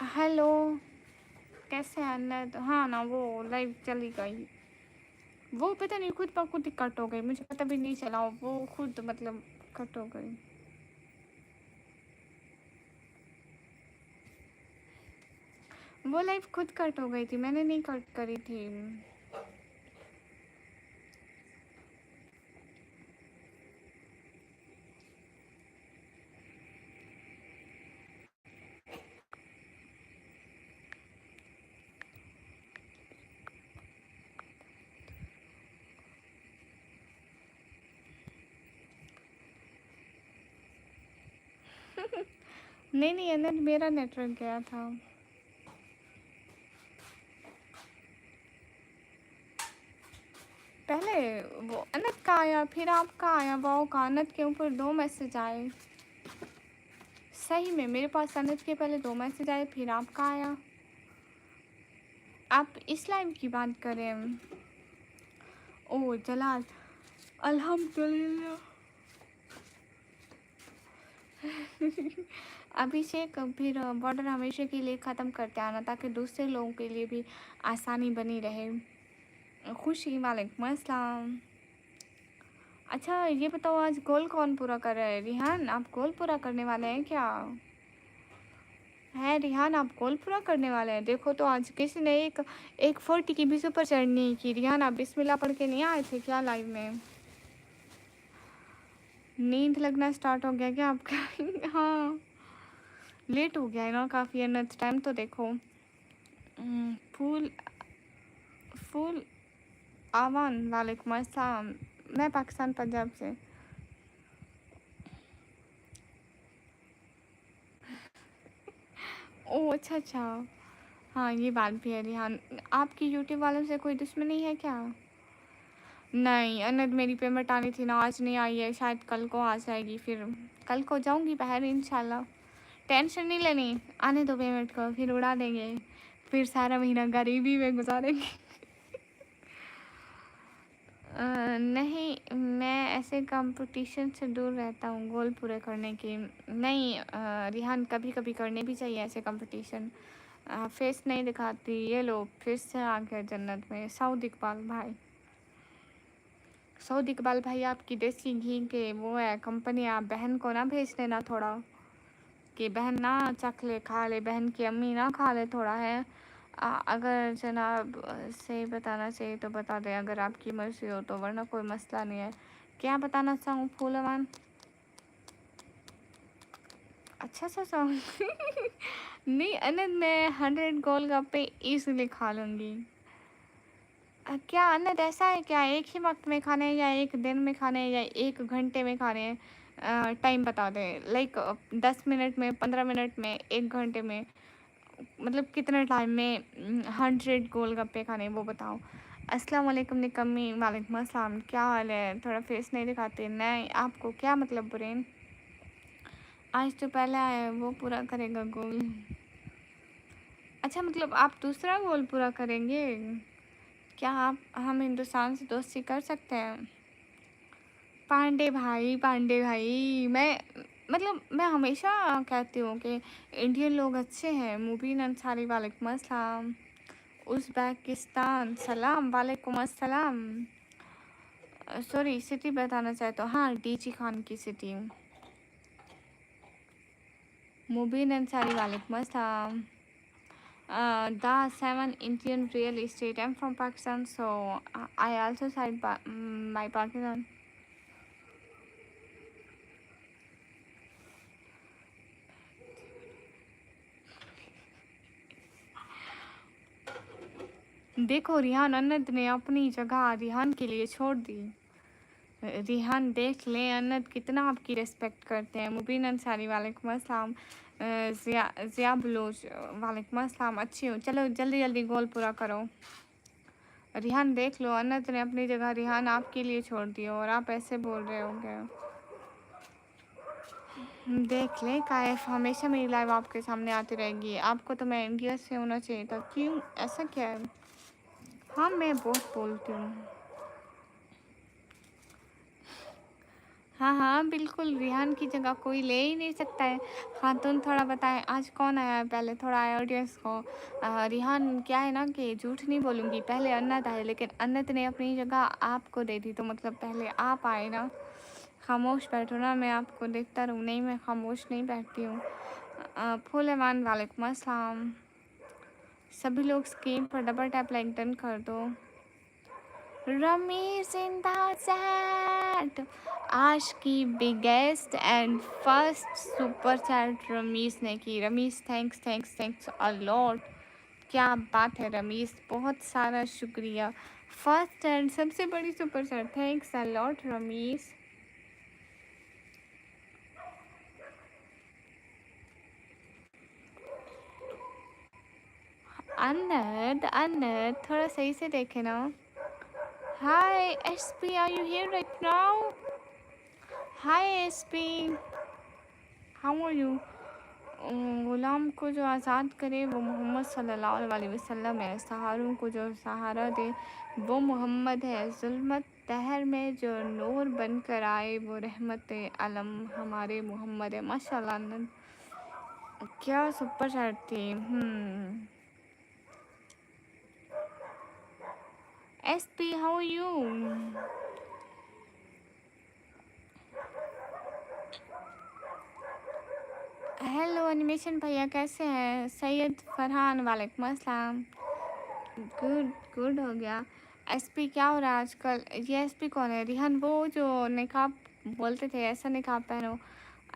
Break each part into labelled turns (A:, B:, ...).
A: Hello. कैसे हैं अन्नत? हाँ ना, वो लाइव चली गई। वो पता नहीं खुद ब खुद ही कट हो गई, मुझे पता भी नहीं चला, वो खुद मतलब कट हो गई। वो लाइव खुद कट हो गई थी, मैंने नहीं कट करी थी। नहीं नहीं अन्नत, मेरा नेटवर्क गया था। पहले वो अन्नत का आया, फिर आपका आया, वाओ का। अन्नत के ऊपर 2 मैसेज आए। सही में मेरे पास अन्नत के पहले 2 मैसेज आए, फिर आपका आया। आप इस लाइव की बात करें? ओह जलाल, अल्हम्दुलिल्लाह। अभिषेक, फिर बॉर्डर हमेशा के लिए ख़त्म करते आना, ताकि दूसरे लोगों के लिए भी आसानी बनी रहे। खुशी, वालेकुम अस्सलाम। अच्छा ये बताओ, आज गोल कौन पूरा कर रहा है? रिहान, आप गोल पूरा करने वाले हैं क्या? है रिहान, आप गोल पूरा करने वाले हैं? देखो तो आज किसी ने एक 40 की भी सुपर चढ़ नहीं की। रिहान, आप बिस्मिल्लाह पढ़ के नहीं आए थे क्या लाइव में? नींद लगना स्टार्ट हो गया क्या आपका? हाँ, लेट हो गया है ना काफ़ी। एनथ टाइम तो देखो। फूल फूल आवान, वालेकुम अस्सलाम। मैं पाकिस्तान पंजाब से। ओह अच्छा अच्छा। हाँ ये बात भी है रिहान। आपकी यूट्यूब वालों से कोई दुश्मनी है क्या? नहीं अनद, मेरी पेमेंट आनी थी ना, आज नहीं आई है, शायद कल को आ जाएगी। फिर कल को जाऊंगी बाहर इंशाल्लाह। टेंशन नहीं लेनी, आने दो पेमेंट को, फिर उड़ा देंगे। फिर सारा महीना गरीबी में गुजारेंगे। नहीं, मैं ऐसे कंपटीशन से दूर रहता हूँ गोल पूरे करने की। नहीं रिहान, कभी कभी करने भी चाहिए ऐसे कंपटीशन। फेस नहीं दिखाती, ये लो फेस से आ गया जन्नत में। सऊद इकबाल भाई, सऊद इकबाल भाई, आपकी देसी घी के वो है कंपनी, आप बहन को ना भेज देना थोड़ा, कि बहन ना चख ले, खा ले, बहन की अम्मी ना खा ले थोड़ा है। अगर जनाब से बताना चाहिए तो बता दें, अगर आपकी मर्ज़ी हो तो, वरना कोई मसला नहीं है। क्या बताना चाहूँ फूलवान? अच्छा सा सॉन्ग। नहीं अनंत, मैं 100 गोलगप्पे ईज़िली खा लूँगी। क्या अनंत ऐसा है क्या, एक ही वक्त में खाने हैं, या एक दिन में खाने हैं, या 1 घंटे में खाने हैं? टाइम बता दें, लाइक 10 मिनट में, 15 मिनट में, 1 घंटे में, मतलब कितने टाइम में 100 गोलगप्पे खाने, वो बताओ। अस्सलाम वालेकुम निकम्मी, वालेकुम अस्सलाम। क्या हाल है? थोड़ा फेस नहीं दिखाते। नहीं आपको क्या मतलब बुरेन? आज तो पहला है, वो पूरा करेगा गोल। अच्छा मतलब आप दूसरा गोल पूरा करेंगे? क्या आप हम हिंदुस्तान से दोस्ती कर सकते हैं? पांडे भाई, पांडे भाई, मैं मतलब मैं हमेशा कहती हूँ कि इंडियन लोग अच्छे हैं। मुबीन अंसारी, वालेकुम अस्सलाम। उज़्बेकिस्तान, सलाम, वालेकुम अस्सलाम। सॉरी, सिटी बताना चाहे तो हाँ, डीजी खान की सिटी। मुबीन अंसारी, वालेकुम अस्सलाम। The 7 Indian real estate. I'm from Pakistan, so I also side my Pakistan. देखो रिहान, अनंत ने अपनी जगह रिहान के लिए छोड़ दी। रिहान देख लें अनंत कितना आपकी रिस्पेक्ट करते हैं। मुबीन अंसारी, वालेकुम अस्सलाम। ज़िया बलूच, वालेकुम अस्सलाम। अच्छी हो, चलो जल्दी जल्दी गोल पूरा करो। रिहान देख लो, अनंत ने अपनी जगह रिहान आपके लिए छोड़ दी, और आप ऐसे बोल रहे होगे। देख ले कायफ, हमेशा मेरी लाइव आपके सामने आती रहेगी। आपको तो मैं इंडिया से होना चाहिए था, क्यों ऐसा क्या है? हाँ मैं बहुत बोलती हूँ। हाँ, हाँ, बिल्कुल, रिहान की जगह कोई ले ही नहीं सकता है। खातून थोड़ा बताएँ आज कौन आया है पहले थोड़ा ऑडियंस को। रिहान क्या है ना कि झूठ नहीं बोलूँगी, पहले अन्नत आए लेकिन अन्नत ने अपनी जगह आपको दे दी, तो मतलब पहले आप आए ना। खामोश बैठो ना, मैं आपको देखता रहूँ। नहीं, मैं खामोश नहीं बैठती हूँ। फुल ईमान वालेकुम अस्सलाम। सभी लोग स्क्रीन पर डबल टैप लाइक डन कर दो। रमीज इन द चैट, आज की biggest and first super chat Rameez ने की। Rameez thanks thanks thanks a lot. क्या बात है रमीज, बहुत सारा शुक्रिया। फर्स्ट एंड सबसे बड़ी super chat, thanks a lot Rameez. अन्नद अन्नद थोड़ा सही से देखे ना। Hi SP, are you here right now? Hi SP, how are you? गुलाम को जो आज़ाद करे वो मोहम्मद सल्लल्लाहु अलैहि वसल्लम है। सहारों को जो सहारा दे वो मोहम्मद है। जुल्मत दहर में जो नूर बन कर आए वो रहमत अलम हमारे मोहम्मद है। माशाल्लाह आनंद, क्या सुपर चैट थी। S P how you? Hello animation भैया कैसे हैं? सैयद फरहान वालेकुम अस्सलाम। गुड गुड हो गया। एसपी क्या हो रहा है आजकल? ये एसपी कौन है? रिहान वो जो निकाब बोलते थे ऐसा निकाब पहनो।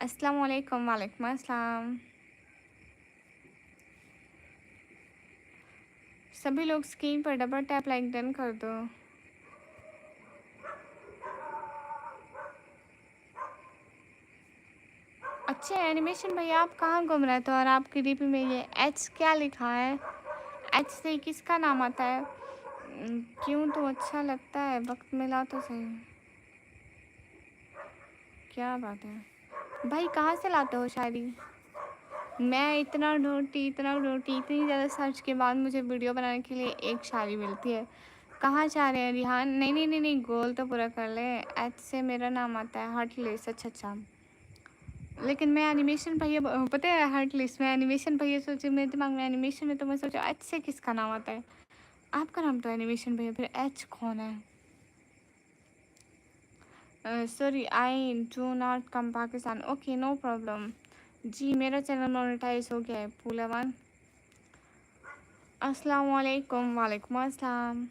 A: अस्सलाम वालेकुम। वालेकुम अस्सलाम। सभी लोग स्क्रीन पर डबल टैप लाइक डन कर दो। अच्छा एनिमेशन भैया आप कहाँ घूम रहे थे और आपकी डीपी में ये एच क्या लिखा है? एच से किसका नाम आता है? क्यों तो अच्छा लगता है, वक्त मिला तो सही। क्या बात है भाई, कहाँ से लाते हो शायरी? मैं इतना ढूंढती इतनी ज़्यादा सर्च के बाद मुझे वीडियो बनाने के लिए एक शायरी मिलती है। कहाँ जा रहे हैं रिहान? नहीं नहीं नहीं नहीं, गोल तो पूरा कर ले। एच से मेरा नाम आता है हार्ट लिस्ट। अच्छा अच्छा, लेकिन मैं एनिमेशन भैया पता है हार्ट लिस्ट में एनिमेशन भैया सोचे मेरे दिमाग में एनिमेशन में, तो मैं सोचा एच से किसका नाम आता है। आपका नाम तो एनिमेशन भैया, फिर एच कौन है? Sorry I do not come Pakistan. Okay no problem ji, मेरा चैनल मोनेटाइज हो गया है फूलावन। अस्सलाम वालेकुम। वालेकुम अस्सलाम।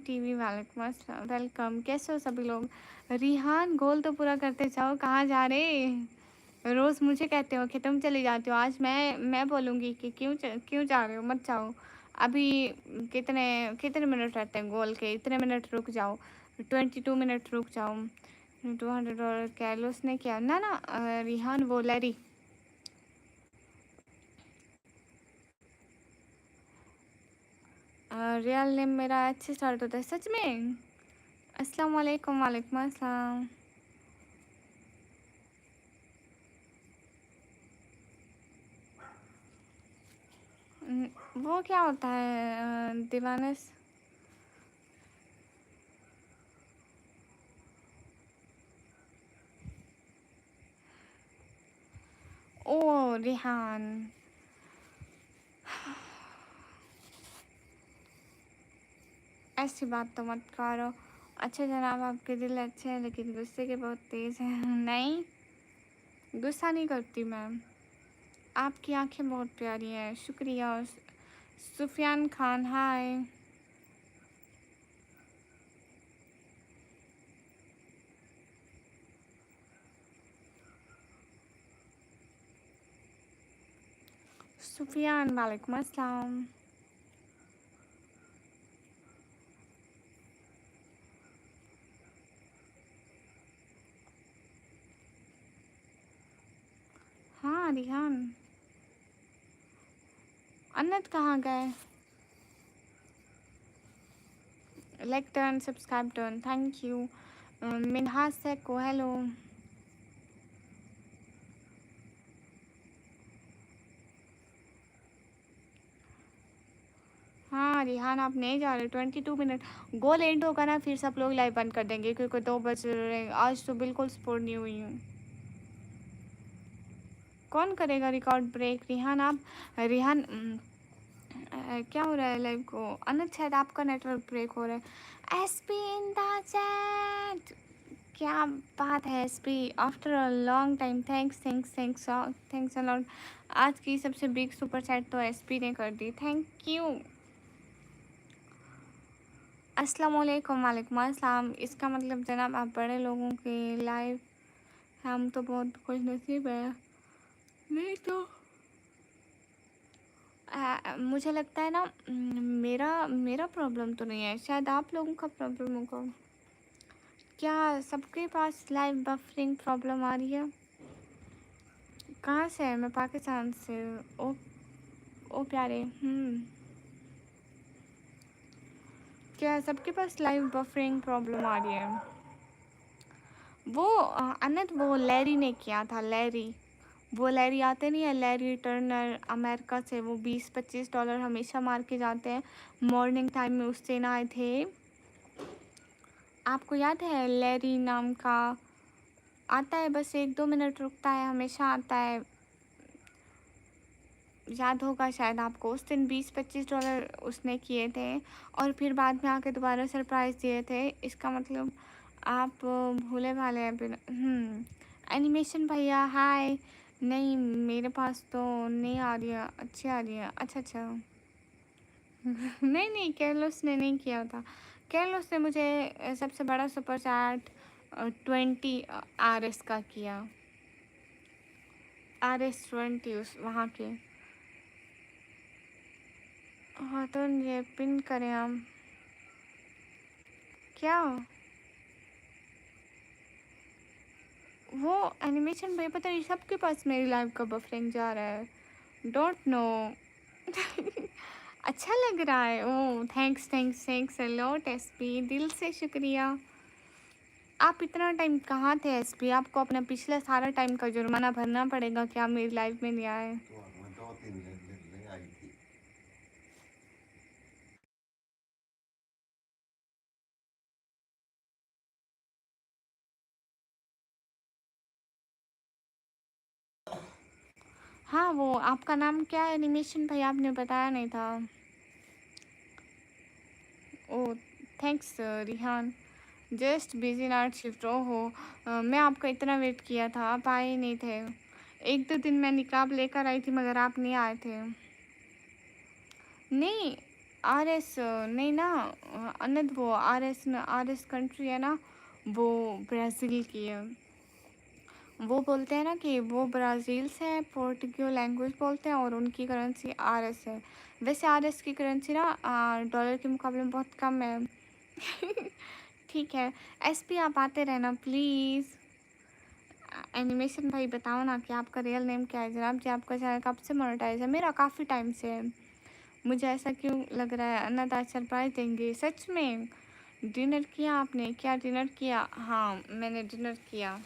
A: टीवी वालेकुम अस्सलाम, वेलकम। कैसे हो सभी लोग? रिहान गोल तो पूरा करते जाओ, कहाँ जा रहे? रोज़ मुझे कहते हो कि तुम चली जाती हो, आज मैं बोलूँगी कि क्यों जा रहे हो, मत जाओ। अभी कितने कितने मिनट रहते हैं गोल के? इतने मिनट रुक जाओ, 22 मिनट रुक जाओ। $200 कैलोस ने किया ना ना। रिहान वो लरी। रियल नेम मेरा अच्छे स्टार्ट होता है सच में। अस्सलाम वालेकुम। वालेकुम अस्सलाम। वो क्या होता है दीवानस? ओ रिहान, ऐसी बात तो मत करो। अच्छा जनाब, आपके दिल अच्छे हैं लेकिन गुस्से के बहुत तेज़ हैं। नहीं, गुस्सा नहीं करती मैं। आपकी आंखें बहुत प्यारी हैं। शुक्रिया। सुफियान खान हाय। सुफियान वालेकुम अस्सलाम। हाँ रिहान, अन्नत कहाँ गए? Like turn subscribe turn, thank you. Minhaj से को हेलो। हाँ रिहान आप नहीं जा रहे? 22 मिनट गोल एंड होगा ना, फिर सब लोग लाइव बंद कर देंगे क्योंकि 2 बज रहे हैं। आज तो बिल्कुल सपोर्ट नहीं हुई हूँ। कौन करेगा रिकॉर्ड ब्रेक? रिहान आप, रिहान क्या हो रहा है लाइव को? अनंत शायद आपका नेटवर्क ब्रेक हो रहा है। एसपी इन द चैट, क्या बात है SP, after a long time. Thanks thanks thanks thanks a lot. आज की सबसे बिग सुपर चैट तो एसपी ने कर दी, थैंक यू। अस्सलाम वालेकुम। वालेकुम अस्सलाम। इसका मतलब जनाब आप बड़े लोगों के लाइव, हम तो बहुत खुश नसीब है। नहीं तो मुझे लगता है ना, मेरा मेरा प्रॉब्लम तो नहीं है, शायद आप लोगों का प्रॉब्लम होगा। क्या सबके पास लाइव बफरिंग प्रॉब्लम आ रही है? कहाँ से है? मैं पाकिस्तान से। ओ ओ प्यारे, क्या सबके पास लाइव बफरिंग प्रॉब्लम आ रही है? वो अनंत, वो लैरी ने किया था, लैरी। वो लैरी आते नहीं है, लैरी टर्नर अमेरिका से, वो $20-25 हमेशा मार के जाते हैं। मॉर्निंग टाइम में उस दिन आए थे, आपको याद है? लैरी नाम का आता है, बस 1-2 मिनट रुकता है, हमेशा आता है, याद होगा शायद आपको। उस दिन $20-25 उसने किए थे और फिर बाद में आके दोबारा सरप्राइज़ दिए थे। इसका मतलब आप भूले भाले हैं बिना। एनिमेशन भैया हाय। नहीं मेरे पास तो नहीं आ रही है, अच्छी आ रही है। अच्छा अच्छा नहीं नहीं, कैर्लोस ने नहीं किया था। कैर्लोस ने मुझे सबसे बड़ा सुपर चैट 20 RS का किया, RS 20 उस वहाँ के। हाँ तो ये पिन करें हम क्या? वो एनिमेशन भाई पता नहीं सबके पास मेरी लाइव का बफरिंग जा रहा है, डोंट नो। अच्छा लग रहा है। ओ thanks thanks thanks a lot SP, दिल से शुक्रिया। आप इतना टाइम कहाँ थे एसपी? आपको अपना पिछला सारा टाइम का जुर्माना भरना पड़ेगा कि आप मेरी लाइफ में नहीं आए। हाँ वो आपका नाम क्या है एनिमेशन भाई? आपने बताया नहीं था। ओ thanks Rihan. Just busy night shift. ओहो मैं आपका इतना वेट किया था, आप आए ही नहीं थे। 1-2 दिन मैं निकाब लेकर आई थी मगर आप नहीं आए थे। नहीं RS नहीं ना, अनंत वो RS कंट्री है ना, वो ब्राज़ील की है। वो बोलते हैं ना कि वो ब्राज़ील से है, पोर्टुगीज लैंग्वेज बोलते हैं और उनकी करेंसी RS है। वैसे RS की करेंसी ना डॉलर के मुकाबले में बहुत कम है। ठीक है एसपी आप आते रहना प्लीज़। एनिमेशन भाई बताओ ना कि आपका रियल नेम क्या है? जनाब जी आपका चैनल कब से मोनेटाइज है? मेरा काफ़ी टाइम से है। मुझे ऐसा क्यों लग रहा है अन्नत आज सरप्राइज देंगे? सच में? डिनर किया आपने? क्या डिनर किया? हाँ मैंने डिनर किया।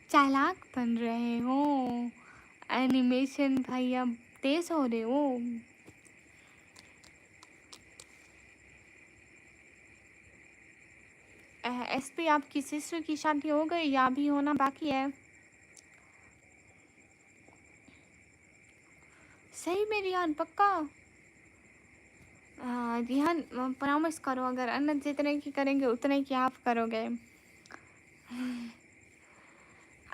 A: चालाक बन रहे हो एनिमेशन भाई, अब तेज हो रहे हो। एसपी आपकी सिस्टर की शादी हो गई या अभी होना बाकी है? सही में रिहान पक्का? रिहान प्रॉमिस करो, अगर अनंत जितने की करेंगे उतने की आप करोगे।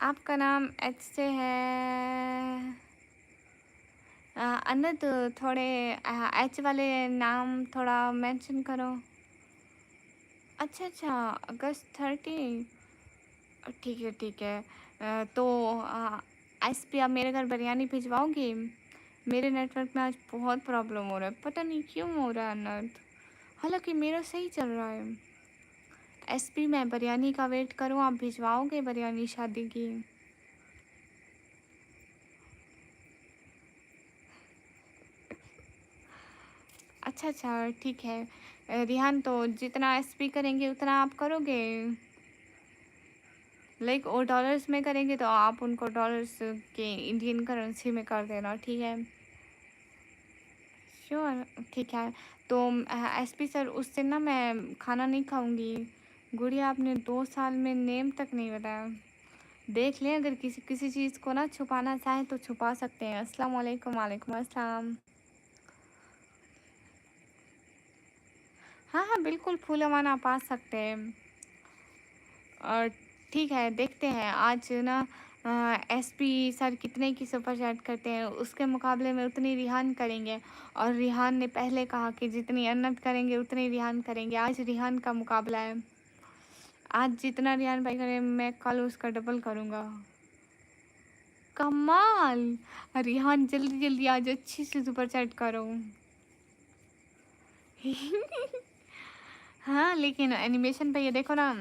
A: आपका नाम एच से है। अनंत थोड़े एच वाले नाम थोड़ा मेंशन करो। अच्छा अच्छा August 30। ठीक है ठीक है। तो एसपी आप मेरे घर बिरयानी भिजवाओगे? मेरे नेटवर्क में आज बहुत प्रॉब्लम हो रहा है, पता नहीं क्यों हो रहा है अनंत, हालांकि मेरा सही चल रहा है। एसपी मैं बिरयानी का वेट करूँ, आप भिजवाओगे बिरयानी शादी की? अच्छा अच्छा ठीक है। रिहान तो जितना एसपी करेंगे उतना आप करोगे, लाइक वो डॉलर्स में करेंगे तो आप उनको डॉलर्स के इंडियन करेंसी में कर देना, ठीक है? श्योर, ठीक है। तो एसपी सर उस दिन ना मैं खाना नहीं खाऊंगी। गुड़िया आपने 2 साल में नेम तक नहीं बताया। देख लें, अगर किसी किसी चीज़ को ना छुपाना चाहें तो छुपा सकते हैं। अस्सलाम वालेकुम। वालेकुम अस्सलाम। हाँ हाँ बिल्कुल, फूल अमान आप आ सकते हैं। और ठीक है, देखते हैं आज ना एसपी सर कितने की सुपर चैट करते हैं, उसके मुकाबले में उतनी रिहान करेंगे। और रिहान ने पहले कहा कि जितनी अन्नत करेंगे उतनी रिहान करेंगे। आज रिहान का मुकाबला है। आज जितना रिहान भाई करे मैं कल उसका डबल करूँगा। कमाल। रिहान जल्दी जल्दी आज अच्छी से सुपर चैट करो। हाँ लेकिन एनिमेशन पे ये देखो ना,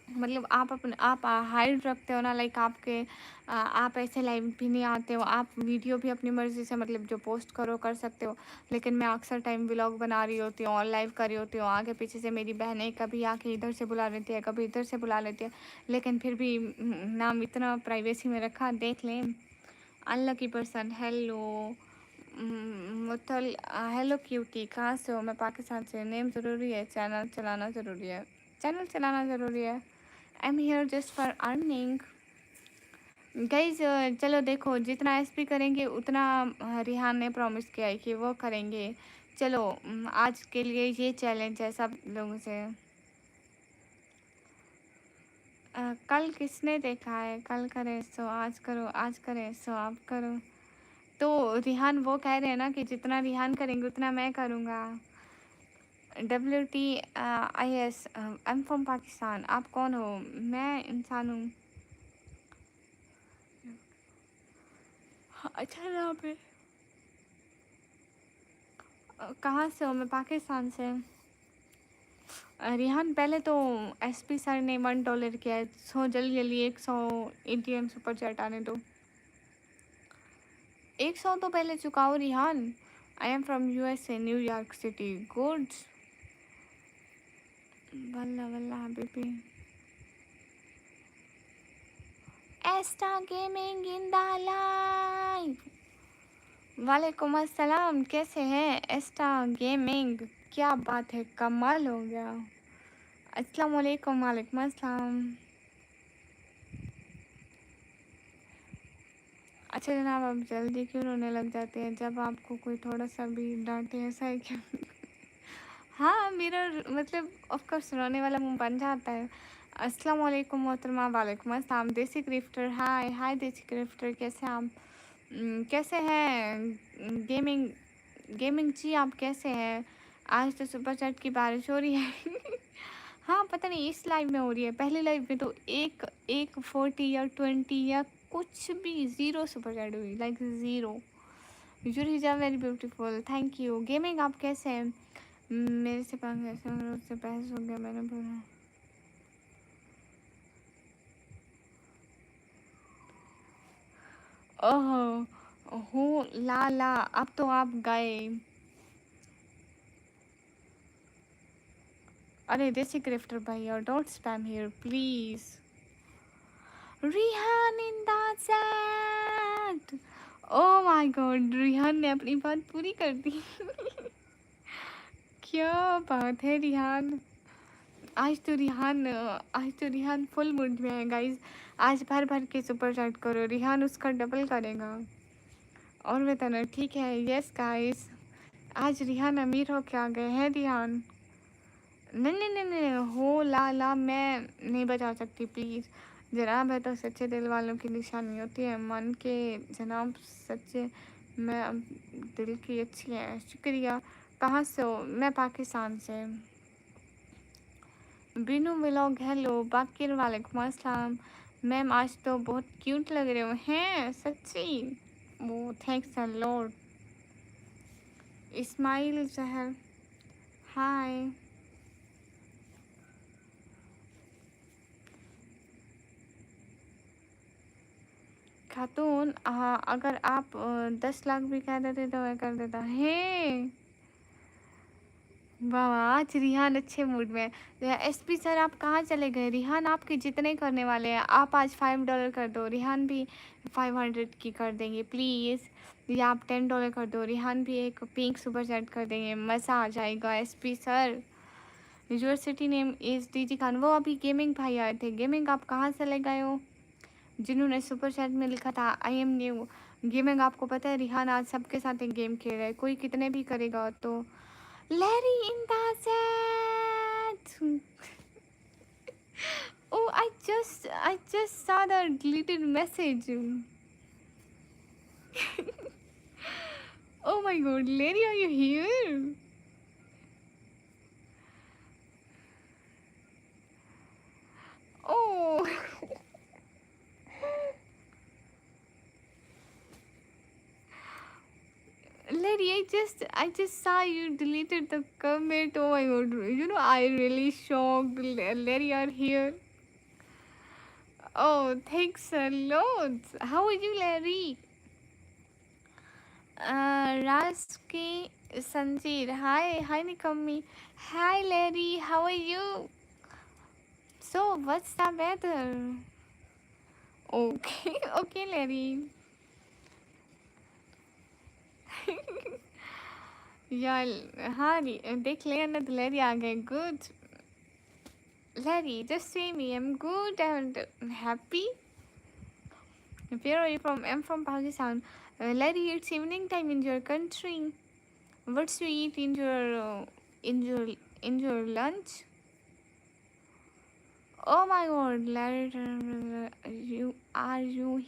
A: मतलब आप अपने आप हाइड रखते हो ना, लाइक आपके आप ऐसे लाइव भी नहीं आते हो, आप वीडियो भी अपनी मर्ज़ी से मतलब जो पोस्ट करो कर सकते हो। लेकिन मैं अक्सर टाइम व्लॉग बना रही होती हूँ और लाइव कर रही होती हूँ, आगे पीछे से मेरी बहनें कभी आके इधर से बुला लेती है, कभी इधर से बुला लेती है। लेकिन फिर भी नाम इतना प्राइवेसी में रखा, देख लें। अनलकी पर्सन, हेलो मुतल, हेलो क्यूटी, कहाँ से हो? मैं पाकिस्तान से। नेम ज़रूरी है, चैनल चलाना ज़रूरी है। चैनल चलाना ज़रूरी है। I am here just for earning. Guys चलो देखो, जितना एसपी करेंगे उतना रिहान ने प्रॉमिस किया है कि वो करेंगे। चलो आज के लिए ये चैलेंज है सब लोगों से। कल किसने देखा है? कल करे सो आज करो, आज करे सो आप करो। तो रिहान वो कह रहे हैं ना कि जितना रिहान करेंगे उतना मैं करूँगा। WTIS, I am from Pakistan. आप कौन हो? मैं इंसान हूँ। अच्छा नाम है। कहाँ से हो? मैं पाकिस्तान से। रिहान पहले तो एसपी सर ने $1 किया है, सो जल्दी जल्दी 100 ATM सुपर चैट आने दो। 100 तो पहले चुकाओ Rihan. I am from USA, New York city. Good. वल्ला वल्ला हबीबी। एस्टा गेमिंग इन द लाइव। वालेकुम अस्सलाम, कैसे हैं एस्टा गेमिंग? क्या बात है, कमाल हो गया। अस्सलाम वालेकुम। वालेकुम अस्सलाम। अच्छा जनाब, आप जल्दी क्यों रोने लग जाते हैं जब आपको कोई थोड़ा सा भी डांटे? ऐसा है क्या? हाँ मेरा मतलब ऑफ कोर्स रोने वाला मुंह बन जाता है। अस्सलाम वालेकुम मोहतरमा। वालेकुम अस्सलाम। देसी क्रिफ्टर, हाय हाय देसी क्रिफ्टर, कैसे हैं आप? कैसे हैं गेमिंग? गेमिंग जी आप कैसे हैं? आज तो सुपर चैट की बारिश हो रही है। हाँ पता नहीं इस लाइव में हो रही है, पहले लाइव में तो एक एक 40 या 20 या कुछ भी ज़ीरो सुपर चैट हुई, लाइक ज़ीरो। यूर हिजाब very beautiful, thank you. Gaming आप कैसे हैं? मेरे से से बहस हो गया, मैंने बोला। ओहो हो, ला ला, अब तो आप गए। अरे देसी क्रिफ्टर भैया, don't spam here please. Rihan in the chat. Oh my God, Rihan ने अपनी बात पूरी कर दी। क्या बात है रिहान। आज तो रिहान फुल मूड में है गाइस। आज भर भर के सुपर चैट करो, रिहान उसका डबल करेगा। और बताना, ठीक है? यस गाइस, आज रिहान अमीर हो के आ गए हैं रिहान। नहीं नहीं नहीं नहीं, हो ला ला मैं नहीं बचा सकती प्लीज़। जनाब है तो सच्चे दिल वालों की निशानी होती है, मन के जनाब सच्चे। मैं अब दिल की अच्छी है, शुक्रिया। कहाँ से हो? मैं पाकिस्तान से। Binu vlog, hello. बाकिर, वालेकुम अस्सलाम। मैम आज तो बहुत क्यूट लग रहे हो। हैं सच्ची? वो थैंक्स अ लॉट। इस्माइल जहर, हाय। खातून, हाँ अगर आप 10 लाख भी कह देते तो मैं कर देता है। वाह वाह, आज रिहान अच्छे मूड में है। एसपी सर आप कहाँ चले गए? रिहान आपके जितने करने वाले हैं आप आज $5 कर दो, रिहान भी 500 की कर देंगे प्लीज़। या आप $10 कर दो, रिहान भी एक पिंक सुपर चैट कर देंगे, मज़ा आ जाएगा। SP sir your city name is DG Khan. वो अभी गेमिंग भाई आए थे। गेमिंग आप कहाँ चले गए हो? जिन्होंने सुपर चैट में लिखा था आई एम न्यू। गेमिंग आपको पता है रिहान आज सबके साथ एक गेम खेल रहा है, कोई कितने भी करेगा तो। Larry in the chat. Oh, I just saw the deleted message. Oh my god, Larry, are you here? Oh, Larry, I just saw you deleted the comment. Oh my god, I really shocked. Larry, are here. Oh, thanks a lot. How are you, Larry? Raski Sanjeer. Hi Nikami. Hi Larry, how are you? So, what's the weather? Okay, okay, Larry. Yeah, हाँ देख लिया ना तो Larry आ गए. Good. Larry, just say me. I'm good and happy. Where are you from? I'm from Pakistan. Larry, it's evening time in your country. What's you eat in your in your lunch? Oh my god, Larry, you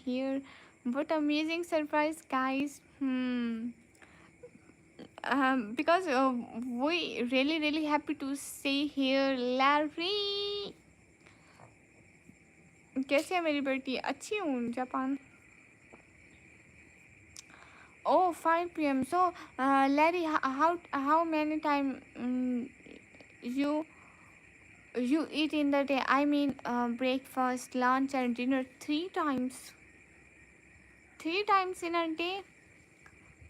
A: here? What amazing surprise, guys! Because we really happy to see here, Larry. कैसी है मेरी बेटी? अच्छी हूँ Japan. Oh, 5 p.m. So, Larry, how many time you you eat in the day? I mean, breakfast, lunch, and dinner 3 times. 3 times in a day.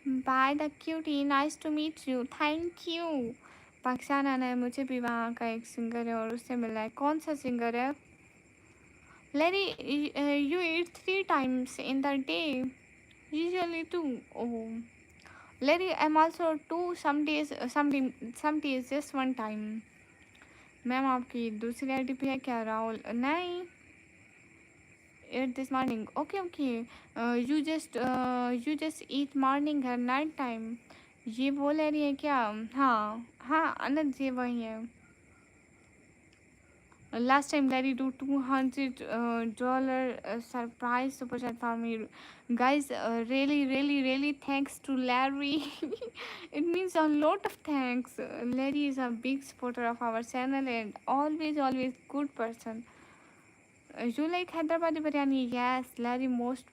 A: Bye the cutie, nice to meet you. Thank you. Pakistan आना है मुझे भी. वहाँ का एक singer है और उससे मिलना है. कौन सा सिंगर है? Larry, you eat 3 times in the day. Usually two. Oh, Larry, I'm also two. Some days just one time. Ma'am आपकी दूसरी आईडी पे है क्या? राहुल नहीं. Eat this morning. Okay. You just eat morning or night time. ये बोल रही है क्या? हाँ अनंत जी वही है. Last time Larry do $200 surprise super chat for me. Guys, really thanks to Larry. It means a lot of thanks. Larry is a big supporter of our channel and always good person. You like Hyderabadi biryani? Yes, Larry, most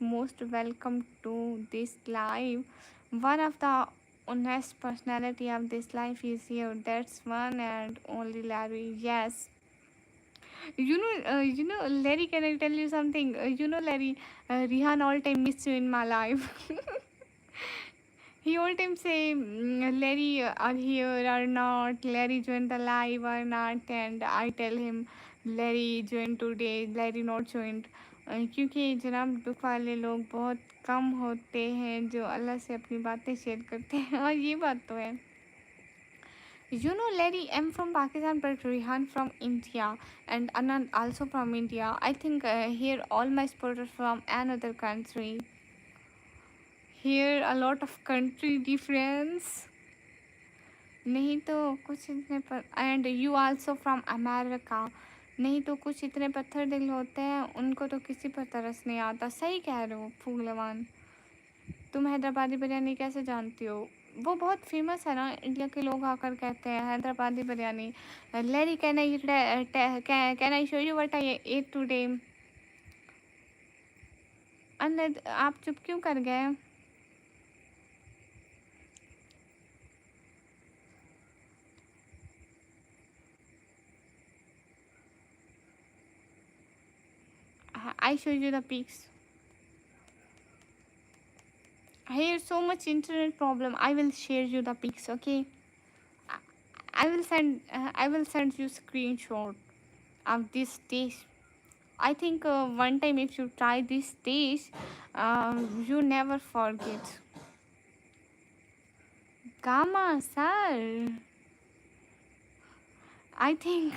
A: welcome to this live. One of the honest personality of this life is here. That's one and only Larry. Yes. Larry, can I tell you something? Larry, Rihan all time miss you in my life. He all time say, Larry are here or not, Larry join the live or not, and I tell him, Larry join today, Larry not joined. क्योंकि जनाब दुख वाले लोग बहुत कम होते हैं जो अल्लाह से अपनी बातें शेयर करते हैं. और ये बात तो है. Larry, I'm from Pakistan, but Rihan from India, and Anand also from India. I think here all my supporters from another country. Here a lot of country difference. नहीं तो कुछ इतने पर and you also from America. नहीं तो कुछ इतने पत्थर दिल होते हैं उनको तो किसी पर तरस नहीं आता. सही कह रहे हो फूलवान. तुम हैदराबादी बिरयानी कैसे जानती हो? वो बहुत फेमस है ना, इंडिया के लोग आकर कहते हैं Hyderabadi biryani. Larry, can I show you what I ate today? अनद आप चुप क्यों कर गए? I show you the pics. Here so much internet problem. I will share you the pics, okay? I will send you screenshot of this dish. I think one time if you try this dish, you never forget. Gama sir, I think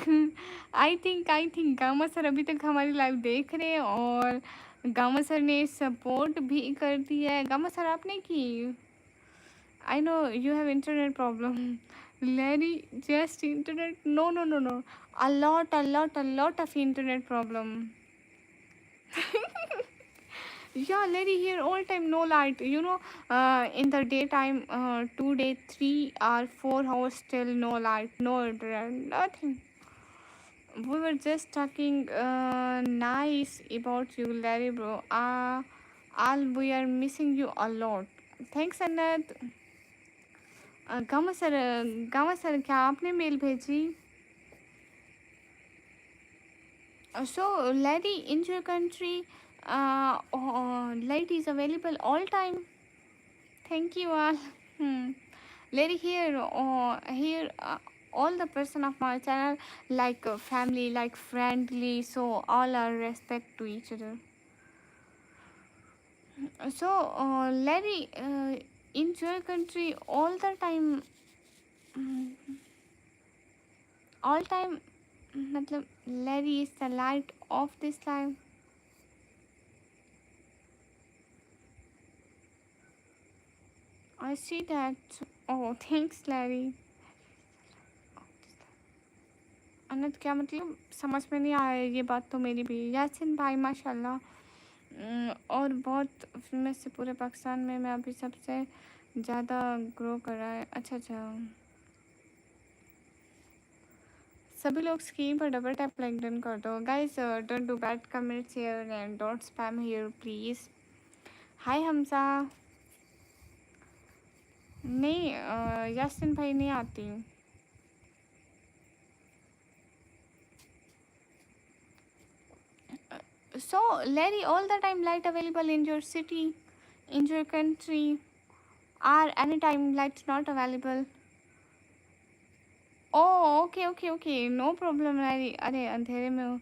A: I think gamma sir अभी तक हमारी live देख रहे हैं और gamma sir ने support भी कर दिया है। गामा सर आपने की I know you have internet problem लेरी just internet no no no no a lot of internet problem yeah lady here all time no light you know in the daytime 2 day 3 or 4 hours still no light no internet nothing. We were just talking nice about you, Larry bro. All we are missing you a lot. Thanks Anand. Gamma sir क्या आपने mail भेजी? So Larry in your country light is available all time. Thank you all. Larry here all the person of my channel like family like friendly so all are respect to each other. So Larry in your country all time मतलब Larry is the light of this life. I see that. Oh thanks Larry. अनंत क्या मतलब समझ में नहीं आया ये बात तो मेरी भी। यासिन भाई माशाल्लाह और बहुत फेमस से पूरे पाकिस्तान में मैं अभी सबसे ज़्यादा ग्रो कर रहा है। अच्छा सभी लोग स्क्रीन पर डबल टैप लाइक डन कर दो guys. Don't do bad comments here and don't spam here please. Hi Hamza. नहीं यासिन भाई नहीं आती। So Larry all the time light available in your city in your country or anytime lights not available. Oh okay no problem Larry। अरे अंधेरे में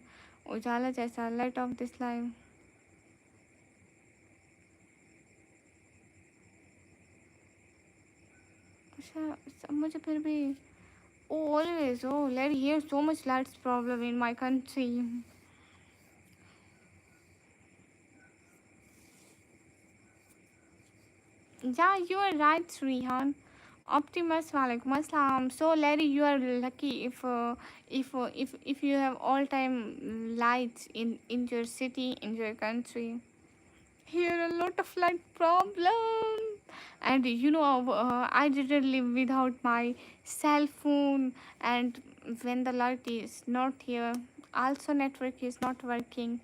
A: उजाला जैसा light of this life. अच्छा मुझे फिर भी always Larry here so much lights problem in my country. Yeah, you are right, Rihan. Optimus, walaikum assalam. So, Larry, you are lucky if you have all time lights in your city, in your country. Here a lot of light problem, and I didn't live without my cell phone, and when the light is not here, also network is not working.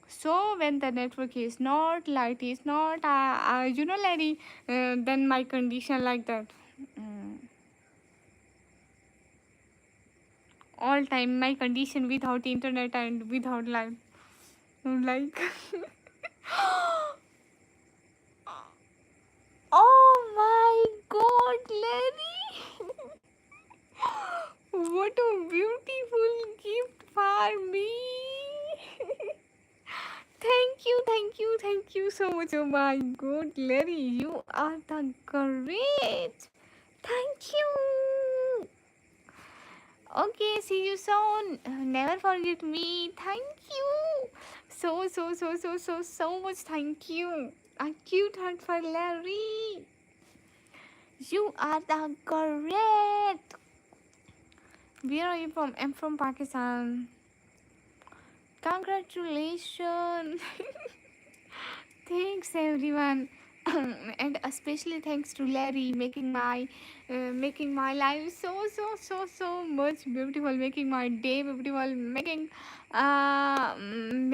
A: So when the network is not light is not Larry then my condition like that. mm, all time my condition without internet and without light like oh my god Larry what a beautiful gift for me thank you so much. Oh my god, Larry, you are the great. Thank you. Okay, see you soon. Never forget me. Thank you. So much thank you. A cute heart for Larry. You are the great. Where are you from? I'm from Pakistan. Congratulations. Thanks everyone. And especially thanks to Larry making my life so much beautiful, making my day beautiful,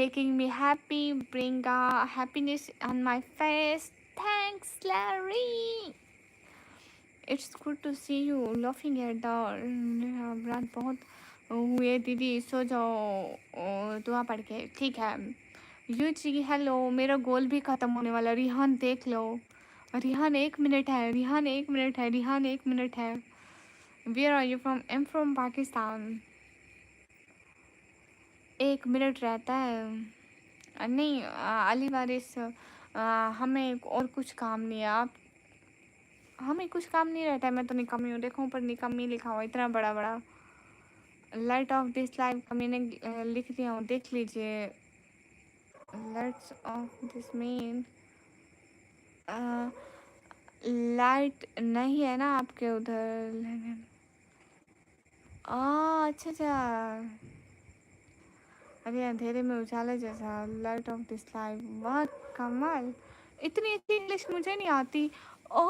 A: making me happy, bring happiness on my face. Thanks Larry. It's good to see you laughing at the रात बहुत हुए दीदी सो जाओ दुआ पढ़ के ठीक है। यू जी हेलो मेरा गोल भी ख़त्म होने वाला। रिहान देख लो रिहान 1 मिनट है रिहान 1 मिनट है रिहान 1 मिनट है where are you from? Am from Pakistan. 1 minute रहता है। नहीं अली वारिस, हमें और कुछ काम नहीं है। आप, हमें कुछ काम नहीं रहता है। मैं तो निकम्मी हूँ, देखो ऊपर निकम्मी लिखा हुआ इतना बड़ा बड़ा। लाइट ऑफ दिस लाइफ का मैंने लिख दिया हूँ, देख लीजिए। Lights off this mean light नहीं है ना आपके उधर। अच्छा अच्छा। अरे अंधेरे में उजाला जैसा, लाइट ऑफ दिस लाइफ। वाह कमाल, इतनी अच्छी इंग्लिश मुझे नहीं आती। ओ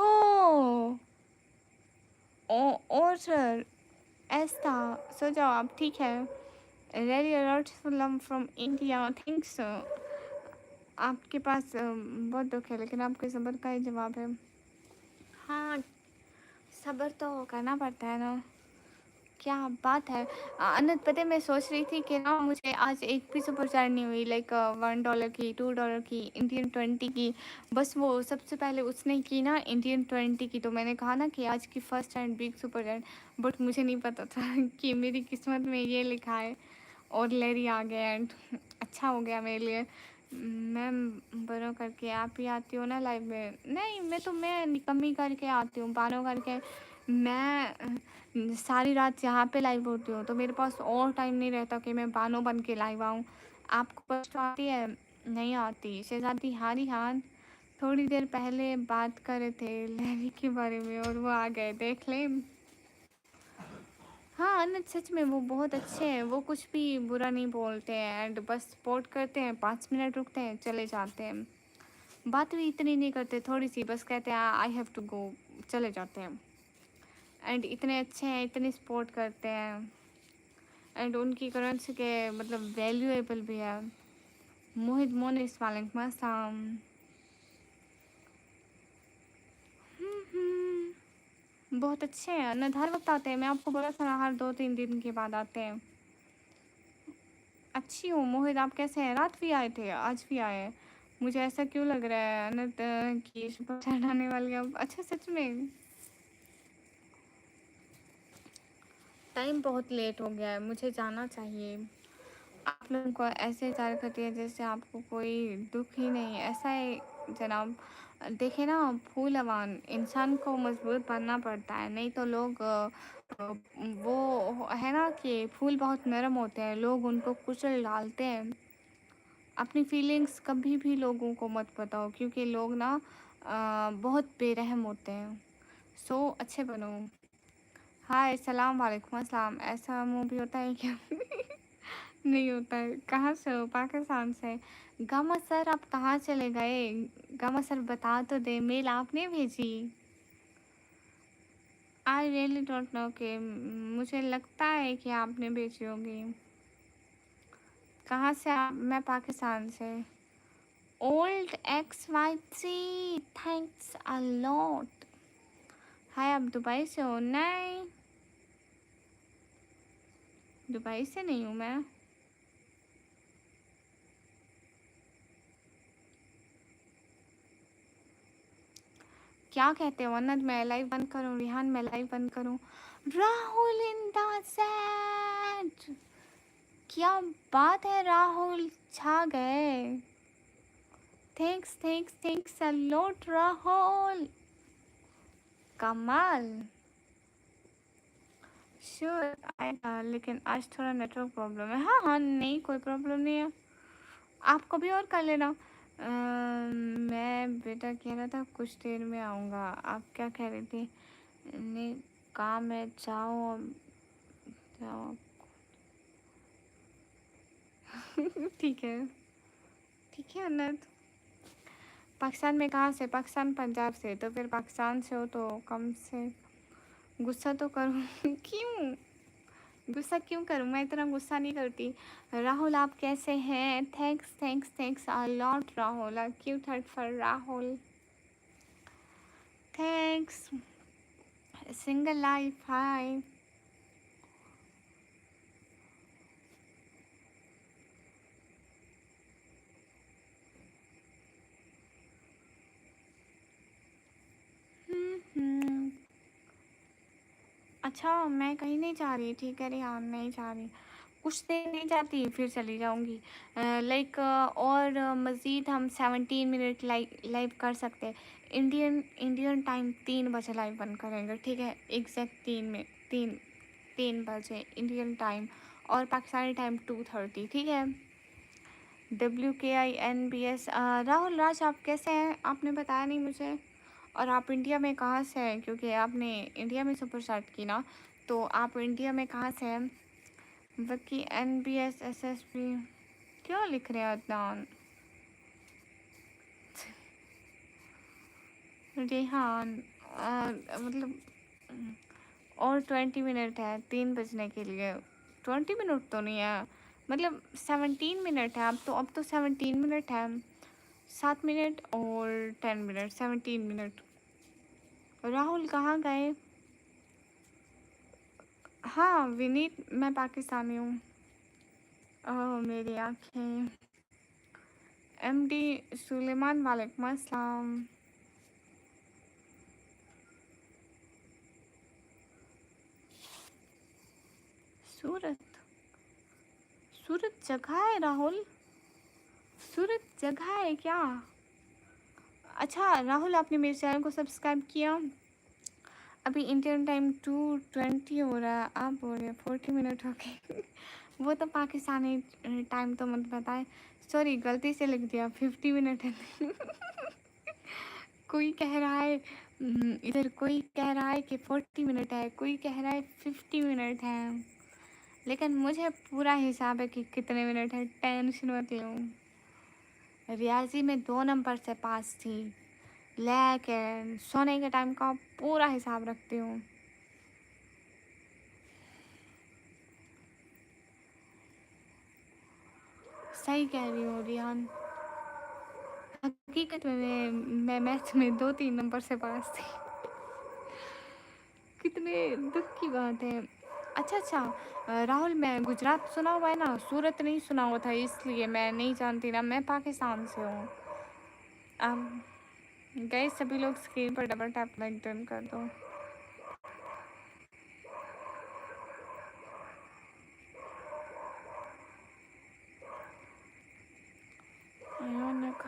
A: और सर ऐसा, सो जाओ आप, ठीक है। Ready alert from India, think so. आपके पास बहुत दुख है, लेकिन आपके सब्र का ही जवाब है। हाँ, सब्र तो करना पड़ता है ना। क्या बात है। अनंत, पता है मैं सोच रही थी कि ना मुझे आज एक भी सुपर चैट नहीं हुई, लाइक $1 की, $2 की, इंडियन 20 की। बस वो सबसे पहले उसने की ना इंडियन 20 की, तो मैंने कहा ना कि आज की first and big super chat. But मुझे नहीं पता था कि मेरी किस्मत में ये लिखा है और लेरी आ गया। एंड अच्छा हो गया मेरे लिए। मैम बनो करके आप ही आती हो ना लाइव में? नहीं, मैं निकम्मी करके आती हूँ, बानो करके। मैं सारी रात यहाँ पे लाइव होती हूँ, तो मेरे पास और टाइम नहीं रहता कि मैं बानो बन के लाइव आऊँ। आपको कष्ट आती है? नहीं आती शहजादी। हारी हान थोड़ी देर पहले बात कर रहे थे लहरी के बारे में और वो आ गए, देख लें। हाँ अनंत, सच में वो बहुत अच्छे हैं। वो कुछ भी बुरा नहीं बोलते हैं एंड बस सपोर्ट करते हैं, 5 मिनट रुकते हैं, चले जाते हैं। बात भी इतनी नहीं करते, थोड़ी सी बस कहते हैं आई हैव टू गो, चले जाते हैं। एंड इतने अच्छे हैं, इतनी सपोर्ट करते हैं। एंड उनकी करेंसी के मतलब वैल्यूएबल भी है। मोहित मोनिस वालेकुम अस्सलाम। बहुत अच्छे हैं अनंत, हर वक्त आते हैं। मैं आपको बोला था ना, हर 2-3 दिन के बाद आते हैं। अच्छी हूँ मोहित, आप कैसे हैं? रात भी आए थे, आज भी आए हैं। मुझे ऐसा क्यों लग रहा है अनंत कि सुपर चढ़ाने वाली अब? अच्छा सच में टाइम बहुत लेट हो गया है, मुझे जाना चाहिए। आप लोगों को ऐसे चाल करती है जैसे आपको कोई दुख ही नहीं है, ऐसा है जनाब। देखे ना, फूल अवान इंसान को मजबूत बनना पड़ता है, नहीं तो लोग वो है ना कि फूल बहुत नरम होते हैं, लोग उनको कुचल डालते हैं। अपनी फीलिंग्स कभी भी लोगों को मत बताओ, क्योंकि लोग ना बहुत बेरहम होते हैं। सो अच्छे बनो। हाय सलाम वालेकुम अस्सलाम। ऐसा मुंह भी होता है क्या? नहीं होता है। कहाँ से हो? पाकिस्तान से। गामा सर आप कहाँ चले गए? गामा सर बता तो दे, मेल आपने भेजी? आई रियली डोंट नो कि, मुझे लगता है कि आपने भेजी होगी। कहाँ से आप? मैं पाकिस्तान से। Old XYZ, thanks a lot. Hi, आप दुबई से हो? नहीं, दुबई से नहीं हूँ मैं। क्या कहते हो अनंत? मैं लाइव बंद करूँ? रिहान मैं लाइव बंद करूँ? राहुल इन द सेट, क्या बात है राहुल, छा गए। Thanks thanks thanks a lot Rahul, कमाल। श्योर आएगा, लेकिन आज थोड़ा नेटवर्क प्रॉब्लम है। हाँ हाँ, नहीं कोई प्रॉब्लम नहीं है, आप कभी और कर लेना। मैं बेटा कह रहा था कुछ देर में आऊँगा। आप क्या कह रही थी? नहीं, काम है, जाओ अब, जाओ। ठीक है, ठीक है अनंत। पाकिस्तान में कहाँ से? पाकिस्तान पंजाब से। तो फिर पाकिस्तान से हो तो कम से गुस्सा तो करूँ। क्यों गुस्सा क्यों करूँ? मैं इतना गुस्सा नहीं करती। राहुल आप कैसे हैं? Thanks thanks thanks a lot Rahul, a cute heart for Rahul, thanks. Single life, hi. अच्छा मैं कहीं नहीं जा रही, ठीक है रिहान, नहीं जा रही, कुछ देर नहीं जाती फिर चली जाऊंगी। लाइक और मज़ीद हम 17 मिनट लाइव कर सकते हैं। इंडियन इंडियन टाइम 3 बजे लाइव बंद करेंगे, ठीक है, एग्जैक्ट 3 बजे इंडियन टाइम, और पाकिस्तानी टाइम 2:30, ठीक है। WKINBS। राहुल राज आप कैसे हैं? आपने बताया नहीं मुझे। और आप इंडिया में कहाँ से हैं? क्योंकि आपने इंडिया में सुपर स्टार्ट की ना, तो आप इंडिया में कहाँ से हैं? वकी NBS SSP क्यों लिख रहे हैं अदनान? रेहान मतलब और 20 मिनट है 3 बजने के लिए। 20 मिनट तो नहीं है, मतलब 17 मिनट है अब तो 17 मिनट है। 7 मिनट और 10 मिनट, 17 मिनट। राहुल कहाँ गए? हाँ विनीत, मैं पाकिस्तानी हूँ। ओह मेरी आँखें। MD सुलेमान वालेकुम अस्सलाम। सूरत, सूरत जगह है राहुल? सूरत जगह है क्या? अच्छा राहुल, आपने मेरे चैनल को सब्सक्राइब किया? अभी इंडियन टाइम 2:20 हो रहा है, आप बोल रहे 40 मिनट हो गए। वो तो पाकिस्तानी टाइम तो मत बताए, सॉरी गलती से लिख दिया 50 मिनट है। कोई कह रहा है इधर कोई कह रहा है कि 40 मिनट है, कोई कह रहा है 50 मिनट है, लेकिन मुझे पूरा हिसाब है कि कितने मिनट है, टेंशन मत लो। रियाजी में 2 नंबर से पास थी, लेकिन सोने के टाइम का पूरा हिसाब रखती हूँ। सही कह रही हूँ रियान, हकीकत में मैं मैथ में 2-3 नंबर से पास थी। कितने दुख की बात है। अच्छा अच्छा राहुल, मैं गुजरात सुना हुआ है ना, सूरत नहीं सुना हुआ था, इसलिए मैं नहीं जानती ना, मैं पाकिस्तान से हूँ। अब गए सभी लोग स्क्रीन पर डबल टैप लाइक डन कर दो।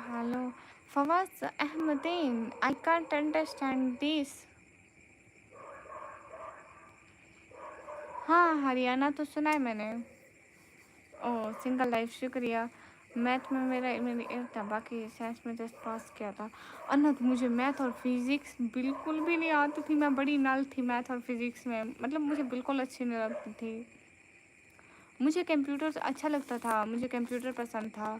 A: Hello Fawaz Ahmadeen, I can't understand this. हाँ हरियाणा तो सुना है मैंने। ओह सिंगल लाइफ, शुक्रिया। मैथ में मेरी 8 था, बाकी साइंस में जस्ट पास किया था। अनहद, मुझे मैथ और फिज़िक्स बिल्कुल भी नहीं आती थी, मैं बड़ी नल थी मैथ और फिज़िक्स में, मतलब मुझे बिल्कुल अच्छी नहीं लगती थी। मुझे कंप्यूटर अच्छा लगता था, मुझे कंप्यूटर पसंद था।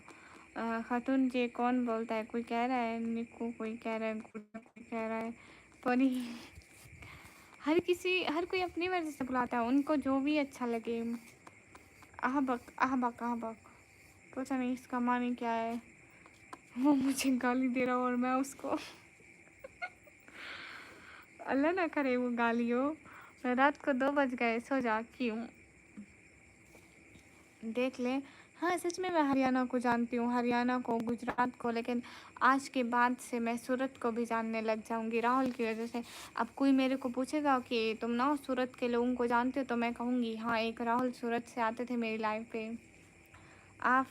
A: खातून जी कौन बोलता है? कोई कह रहा है निक्कू, कोई कह रहा है गुड्डा, कोई कह रहा है परी। हर कोई अपनी मर्ज़ी से बुलाता है, उनको जो भी अच्छा लगे। अहबक अहबक अहबक, पता नहीं इसका मानी क्या है। वो मुझे गाली दे रहा और मैं उसको। अल्लाह ना करे वो गाली हो। रात को 2 बज गए, सो जा। क्यों? देख ले। हाँ सच में मैं हरियाणा को जानती हूँ, हरियाणा को, गुजरात को, लेकिन आज के बाद से मैं सूरत को भी जानने लग जाऊँगी राहुल की वजह से। अब कोई मेरे को पूछेगा कि तुम ना सूरत के लोगों को जानते हो, तो मैं कहूँगी हाँ एक राहुल सूरत से आते थे मेरी लाइफ पे। आप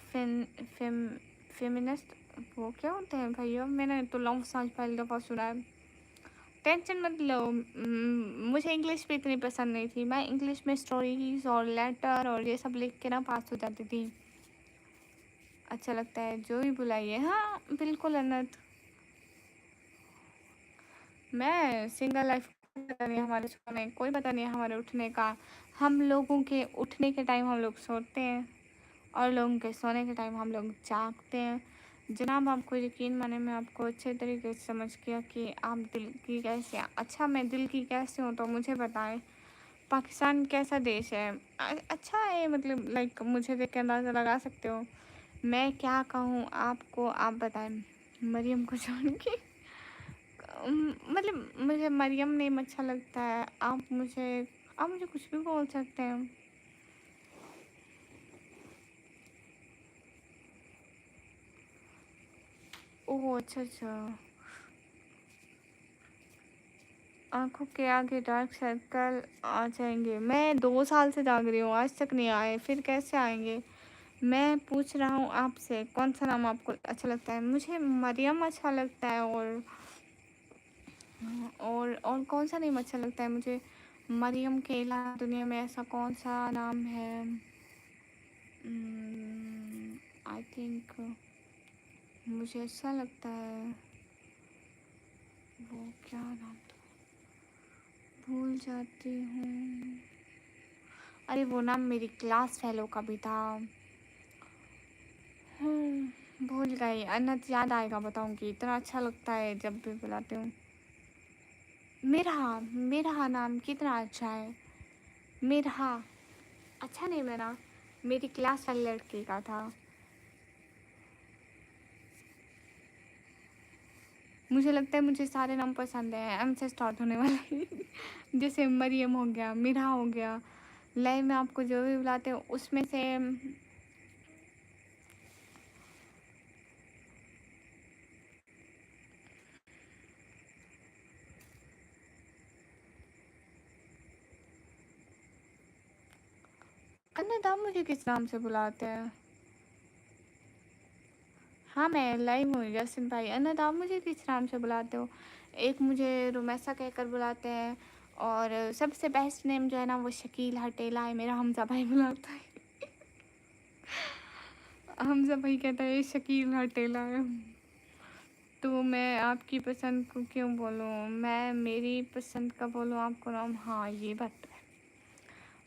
A: फेमिनिस्ट वो क्या होते हैं भैया? मैंने तो लफ्ज़ आज पहली दफ़ा सुना है। टेंशन मत लो, मुझे इंग्लिश भी इतनी पसंद नहीं थी, मैं इंग्लिश में स्टोरीज और लेटर और ये सब लिख के ना पास हो जाती थी। अच्छा लगता है जो भी बुलाइए। हाँ बिल्कुल अनंत, मैं सिंगल लाइफ, पता नहीं हमारे सोने कोई पता नहीं हमारे उठने का। हम लोगों के उठने के टाइम हम लोग सोते हैं, और लोगों के सोने के टाइम हम लोग जागते हैं। जनाब आपको यकीन माने, मैं आपको अच्छे तरीके से समझ गया कि आप दिल की कैसे हैं। अच्छा मैं दिल की कैसे हूँ तो मुझे बताएं। पाकिस्तान कैसा देश है? अच्छा है, मतलब लाइक मुझे देख के अंदाज़ा लगा सकते हो मैं क्या कहूँ आपको, आप बताएं। मरियम को छोड़ के मतलब मुझे मरियम नेम अच्छा लगता है। आप मुझे कुछ भी बोल सकते हैं। ओह अच्छा अच्छा। आँखों के आगे डार्क सर्कल आ जाएँगे। मैं 2 साल से जाग रही हूँ, आज तक नहीं आए, फिर कैसे आएँगे? मैं पूछ रहा हूँ आपसे, कौन-सा नाम आपको अच्छा लगता है? मुझे मरियम अच्छा लगता है, और कौन-सा नेम अच्छा लगता है मुझे? मरियम के अलावा दुनिया में ऐसा कौन-सा नाम है? आई थिंक मुझे अच्छा लगता है, वो क्या नाम था? भूल जाती हूँ। अरे वो नाम मेरी क्लास फेलो का भी था। भूल गई। अनंत याद आएगा बताऊंगी, इतना अच्छा लगता है जब भी बुलाती हूँ। मिरहा, मिरहा नाम कितना अच्छा है। मिरहा अच्छा नहीं मेरा, मेरी क्लास वाले लड़के का था। मुझे लगता है मुझे सारे नाम पसंद है एम से स्टार्ट होने वाले। जैसे मरियम हो गया, मिरहा हो गया, लाइव में आपको जो भी बुलाते हो उसमें से। अनंत आप मुझे किस नाम से बुलाते हैं? हाँ मैं लाइव हूँ यासिन भाई। अनंत आप मुझे किस नाम से बुलाते हो? एक मुझे रुमैसा कहकर बुलाते हैं, और सबसे बेस्ट नेम जो है ना वो शकील हटेला है, मेरा हमजा भाई बुलाता है। हमजा भाई कहता है ये शकील हटेला है। तो मैं आपकी पसंद को क्यों बोलूँ? मैं मेरी पसंद का बोलूँ आपको नाम? हाँ ये बात तो है।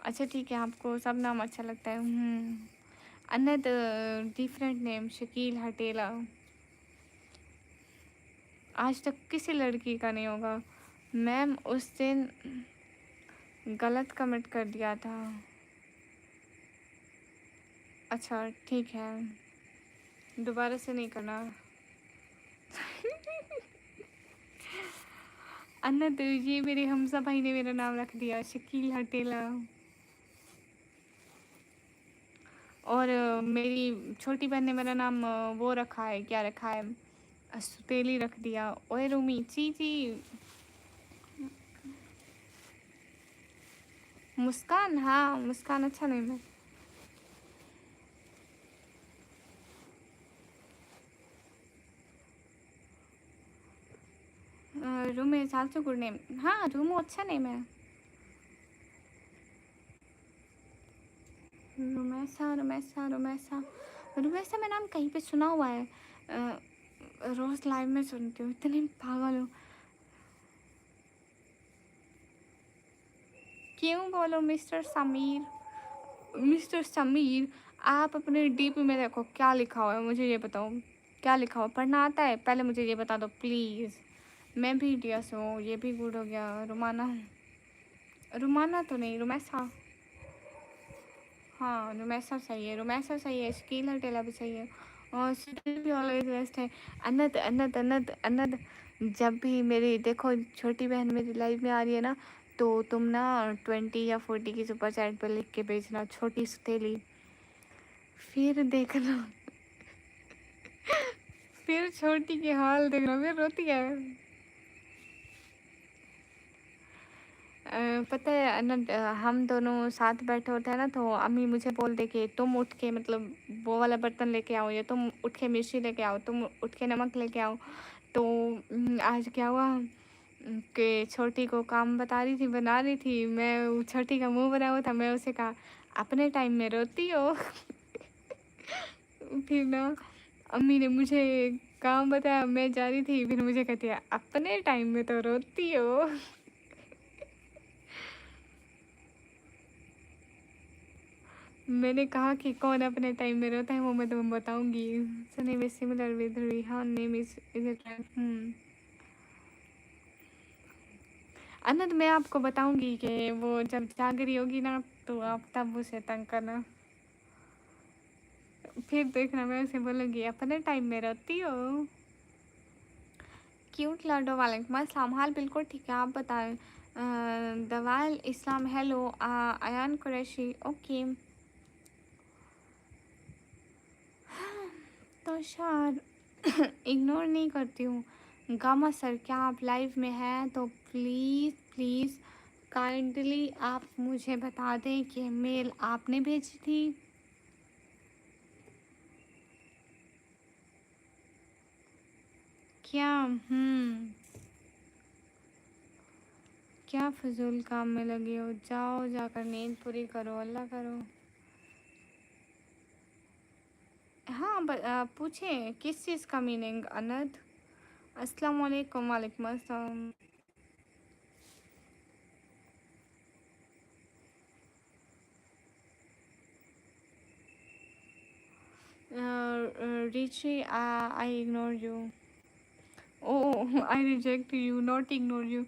A: अच्छा ठीक है, आपको सब नाम अच्छा लगता है। अनंत डिफरेंट नेम शकील हटेला आज तक किसी लड़की का नहीं होगा। मैम उस दिन गलत कमेंट कर दिया था। अच्छा ठीक है, दोबारा से नहीं करना। अन्ना तो ये मेरे हमजा भाई ने मेरा नाम रख दिया शकील हटेला। और मेरी छोटी बहन ने मेरा नाम वो रखा है, क्या रखा है, सुतेली रख दिया। ओए रूमी ची ची। मुस्कान, हाँ मुस्कान अच्छा नेम है। Room is also good name. हाँ रूमो अच्छा नेम है। रुमैसा रुमैसा रुमैसा रुमैसा मैं नाम कहीं पे सुना हुआ है। रोज़ लाइव में सुनती हूँ, इतनी पागल हूँ। क्यों बोलो मिस्टर समीर? मिस्टर समीर, आप अपने डीपी में देखो क्या लिखा हुआ है, मुझे ये बताओ क्या लिखा हुआ, पढ़ना आता है? पहले मुझे ये बता दो प्लीज़। मैं भी डियस हूँ, ये भी गुड हो गया। रुमाना, रुमाना तो नहीं, रुमैसा। हाँ रुमैसा सही है, रुमैसा सही है, स्कील हटेला भी सही है, और सिटी भी ऑलवेज बेस्ट है। अनद अनद अनद अनद, जब भी मेरी देखो छोटी बहन मेरी लाइफ में आ रही है ना, तो तुम ना 20 या 40 की सुपर चैट पर लिख के भेजना छोटी सतेली, फिर देखना। फिर छोटी की हाल देखना, फिर रोती है। पता है अनंत, हम दोनों साथ बैठे होते हैं ना, तो अम्मी मुझे बोल दे कि तुम उठ के मतलब वो वाला बर्तन लेके आओ, या तुम उठ के मिर्ची लेके आओ, तुम उठ के नमक लेके आओ। तो आज क्या हुआ कि छोटी को काम बता रही थी, बना रही थी, मैं छोटी का मुंह बना हुआ था, मैं उसे कहा अपने टाइम में रोती हो। फिर ना अम्मी ने मुझे काम बताया, मैं जा रही थी, फिर मुझे कहती है अपने टाइम में तो रोती हो। मैंने कहा कि कौन अपने टाइम में रोता है वो मैं तुम्हें बताऊंगी। Name is similar with Rihan, name is it? Anant मैं आपको बताऊंगी कि वो जब जाग रही होगी ना, तो आप तब उसे तंग करना, फिर देखना मैं उसे बोलूंगी अपने टाइम में रोती हो। क्यूट लड्डू वालेकुम अस्सलाम, हाल बिल्कुल ठीक है, आप बताएं? दवाल इस्लाम हेलो, अयान कुरैशी ओके। तो शार इग्नोर नहीं करती हूँ। गामा सर क्या आप लाइव में हैं तो प्लीज़ प्लीज़ काइंडली आप मुझे बता दें कि मेल आपने भेजी थी। क्या क्या फजूल काम में लगे हो? जाओ जाकर नींद पूरी करो, अल्लाह करो। हाँ पूछें किस चीज़ का मीनिंग अनद। अस्सलाम वालेकुम। वालेकुम अस्सलाम। Richie, I ignore you. Oh, I reject you, not ignore you.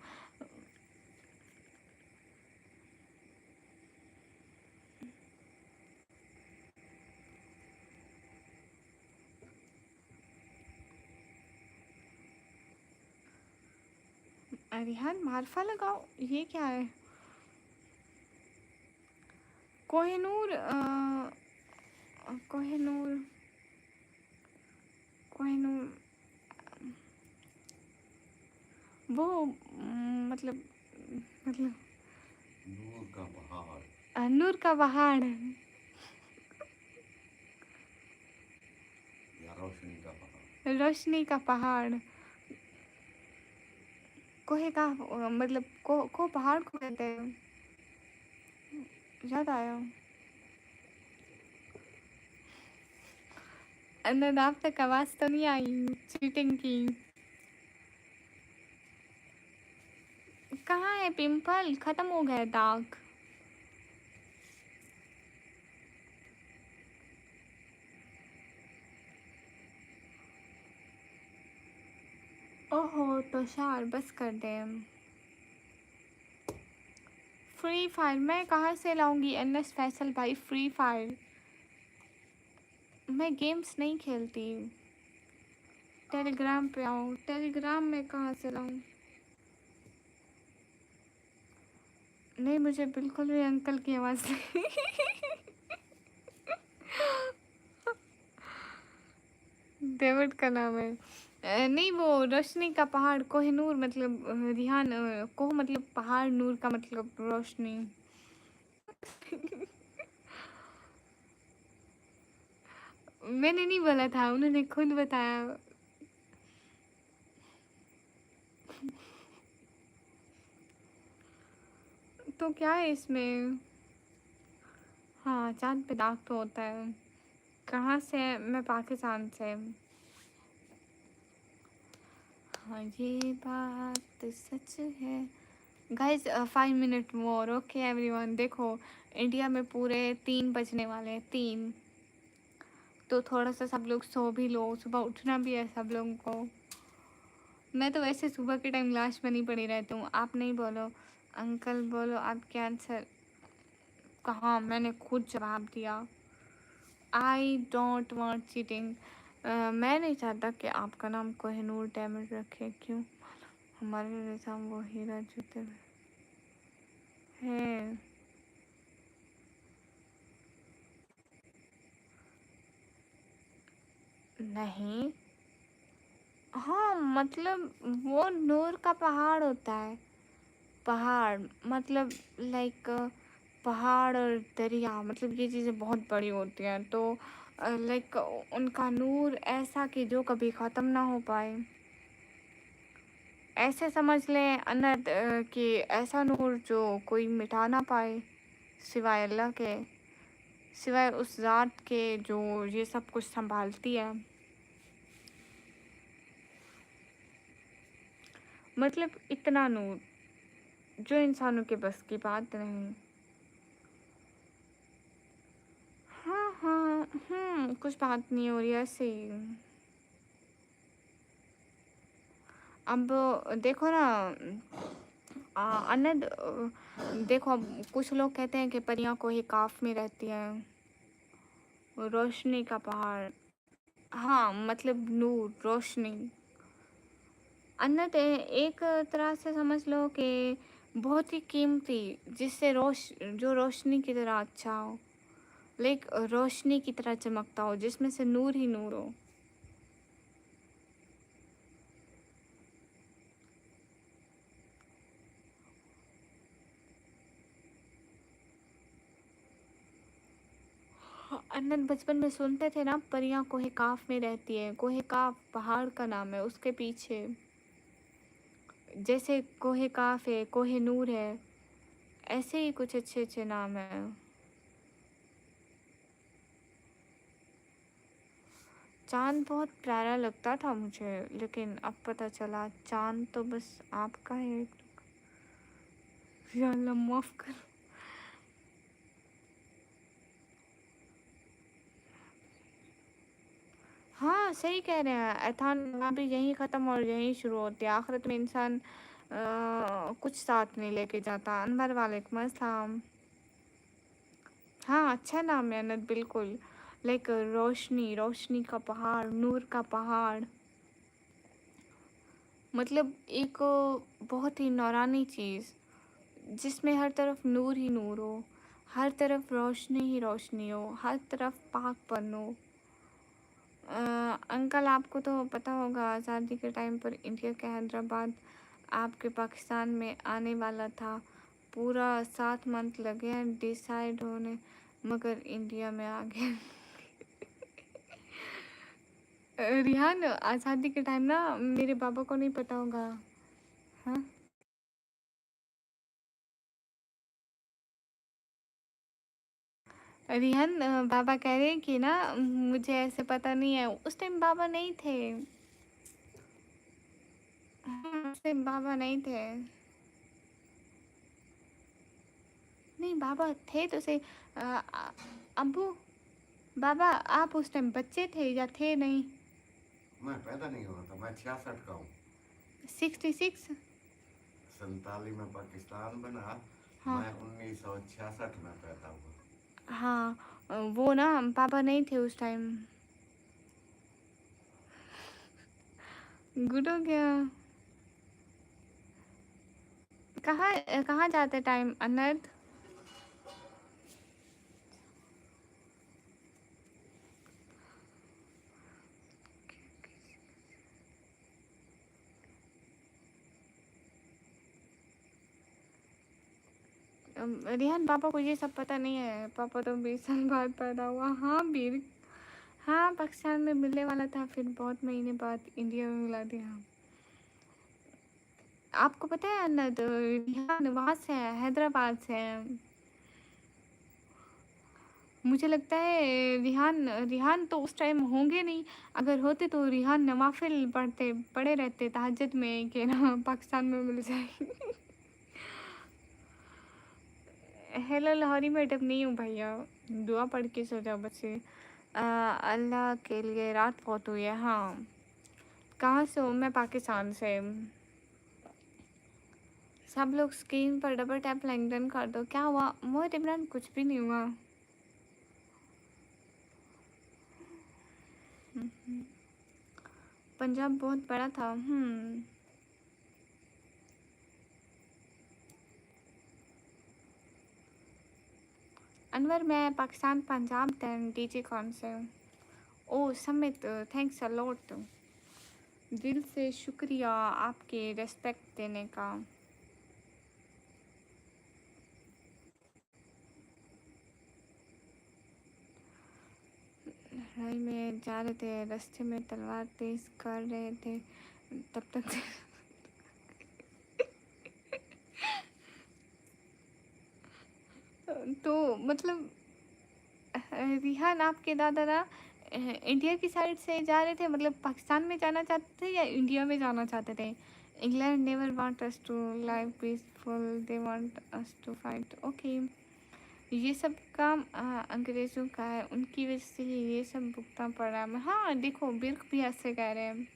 A: Rihan मारफा लगाओ, ये क्या है? कोहिनूर कोहिनूर कोहिनूर वो मतलब
B: नूर का पहाड़,
A: नूर का पहाड़
B: या रोशनी का पहाड़।
A: रोशनी का पहाड़। कोहे का मतलब को पहाड़ को कहते हैं। याद आया। अनद आप तक आवाज़ तो नहीं आई चीटिंग की? कहाँ है पिंपल? ख़त्म हो गया दाग। ओहो तुषार बस कर दे। फ्री फायर मैं कहाँ से लाऊंगी? एनएस फैसल भाई फ्री फायर मैं गेम्स नहीं खेलती। टेलीग्राम पे आओ। टेलीग्राम में कहाँ से लाऊं? नहीं मुझे बिल्कुल भी अंकल की आवाज़ नहीं। डेविड का नाम है। नहीं वो रोशनी का पहाड़ कोहिनूर मतलब रिहान कोह मतलब पहाड़, नूर का मतलब रोशनी। मैंने नहीं बोला था, उन्होंने खुद बताया। तो क्या है इसमें? हाँ चांद पे दाग तो होता है। कहाँ से? मैं पाकिस्तान से। हाँ ये बात सच है। Guys 5 minute more okay everyone. देखो इंडिया में पूरे 3 बजने वाले हैं, 3। तो थोड़ा सा सब लोग सो भी लो, सुबह उठना भी है सब लोगों को। मैं तो वैसे सुबह के टाइम लाश बनी पड़ी रहती हूँ। आप नहीं बोलो अंकल, बोलो आपके आंसर। कहाँ? मैंने खुद जवाब दिया। I don't want cheating. मैं नहीं चाहता कि आपका नाम कोहिनूर डैमेज रखे। क्यों? हमारे निज़ाम वो हीरा जूते है। नहीं हाँ मतलब वो नूर का पहाड़ होता है। पहाड़ मतलब लाइक पहाड़ और दरिया मतलब ये चीज़ें बहुत बड़ी होती हैं। तो लाइक उनका नूर ऐसा कि जो कभी ख़त्म ना हो पाए। ऐसे समझ लें अनद कि ऐसा नूर जो कोई मिटा ना पाए सिवाय अल्लाह के, सिवाय उस ज़ात के जो ये सब कुछ संभालती है। मतलब इतना नूर जो इंसानों के बस की बात नहीं। हाँ हाँ कुछ बात नहीं हो रही ऐसे ही। अब देखो ना अनद देखो अब कुछ लोग कहते हैं कि परियां को ही काफ में रहती हैं। रोशनी का पहाड़। हाँ मतलब नूर रोशनी। अनद एक तरह से समझ लो कि बहुत ही कीमती, जिससे जो रोशनी की तरह अच्छा हो, लाइक रोशनी की तरह चमकता हो, जिसमें से नूर ही नूर हो। अनंत बचपन में सुनते थे ना, परियां कोहे काफ में रहती है। कोहे काफ पहाड़ का नाम है, उसके पीछे जैसे कोहे काफ है, कोहे नूर है, ऐसे ही कुछ अच्छे अच्छे नाम है। चांद बहुत प्यारा लगता था मुझे, लेकिन अब पता चला चांद तो बस आपका है। या अल्लाह माफ कर। हाँ सही कह रहे हैं, एहसान वहाँ भी यहीं ख़त्म और यहीं शुरू होती है। आखिरत में इंसान कुछ साथ नहीं लेके जाता। अनवर वालेकुम अस्सलाम। हाँ अच्छा नाम है अनंत, बिल्कुल। लाइक रोशनी, रोशनी का पहाड़, नूर का पहाड़, मतलब एक बहुत ही नौरानी चीज़ जिसमें हर तरफ नूर ही नूर हो, हर तरफ रोशनी ही रोशनी हो, हर तरफ पाकपन हो। अंकल आपको तो पता होगा, आज़ादी के टाइम पर इंडिया के हैदराबाद आपके पाकिस्तान में आने वाला था। पूरा 7 मंथ लगे हैं डिसाइड होने, मगर इंडिया में आ गया। रिहान आज़ादी के टाइम ना, मेरे पापा को नहीं पता होगा। हाँ रिहान, बाबा कह रहे हैं कि ना मुझे ऐसे पता नहीं है, उस टाइम बाबा नहीं थे। हाँ, उस टाइम बाबा नहीं थे। नहीं बाबा थे तो सही। अबू, बाबा आप उस टाइम बच्चे थे या थे नहीं?
B: मैं पैदा नहीं हुआ था, मैं 66 का हूँ।
A: 66।
B: 47 में पाकिस्तान बना,
A: हाँ
B: मैं 1966 में पैदा हुआ।
A: हाँ, वो ना पापा नहीं थे उस टाइम। गुड हो गया। कहाँ कहाँ जाते टाइम अनर्थ? रिहान पापा को ये सब पता नहीं है, पापा तो 20 साल बाद पैदा हुआ। हाँ बीर, हाँ पाकिस्तान में मिलने वाला था, फिर बहुत महीने बाद इंडिया में मिला दिया। आपको पता है अनंत, रिहान वहाँ से है, हैदराबाद से है। मुझे लगता है रिहान रिहान तो उस टाइम होंगे नहीं। अगर होते तो रिहान नवाफिल पढ़े रहते तहज्जुद में कि ना पाकिस्तान में मिल जाए। हेलो लाहौरी मैडम नहीं हूँ भैया, दुआ पढ़ के सो जाओ बच्चे। अल्लाह के लिए रात बहुत हुई है। हाँ कहाँ से हो? मैं पाकिस्तान से। सब लोग स्क्रीन पर डबल टैप लैंगडन कर दो। क्या हुआ मोहित इमरान? कुछ भी नहीं हुआ। पंजाब बहुत बड़ा था। अनवर मैं पाकिस्तान पंजाब दैन डीजी कौन से हूँ? ओ समित, थैंक्स अ लॉट, दिल से शुक्रिया आपके रेस्पेक्ट देने का। राही में जा रहे थे, रास्ते में तलवार तेज कर रहे थे, तब तक तो मतलब रिहान आपके दादा ना इंडिया की साइड से जा रहे थे, मतलब पाकिस्तान में जाना चाहते थे या इंडिया में जाना चाहते थे? England never want us to live peaceful, they want us to fight. Okay, ये सब काम अंग्रेज़ों का है, उनकी वजह से ही ये सब भुगतना पड़ रहा है। हाँ देखो बिल्क भी ऐसे कह रहे हैं,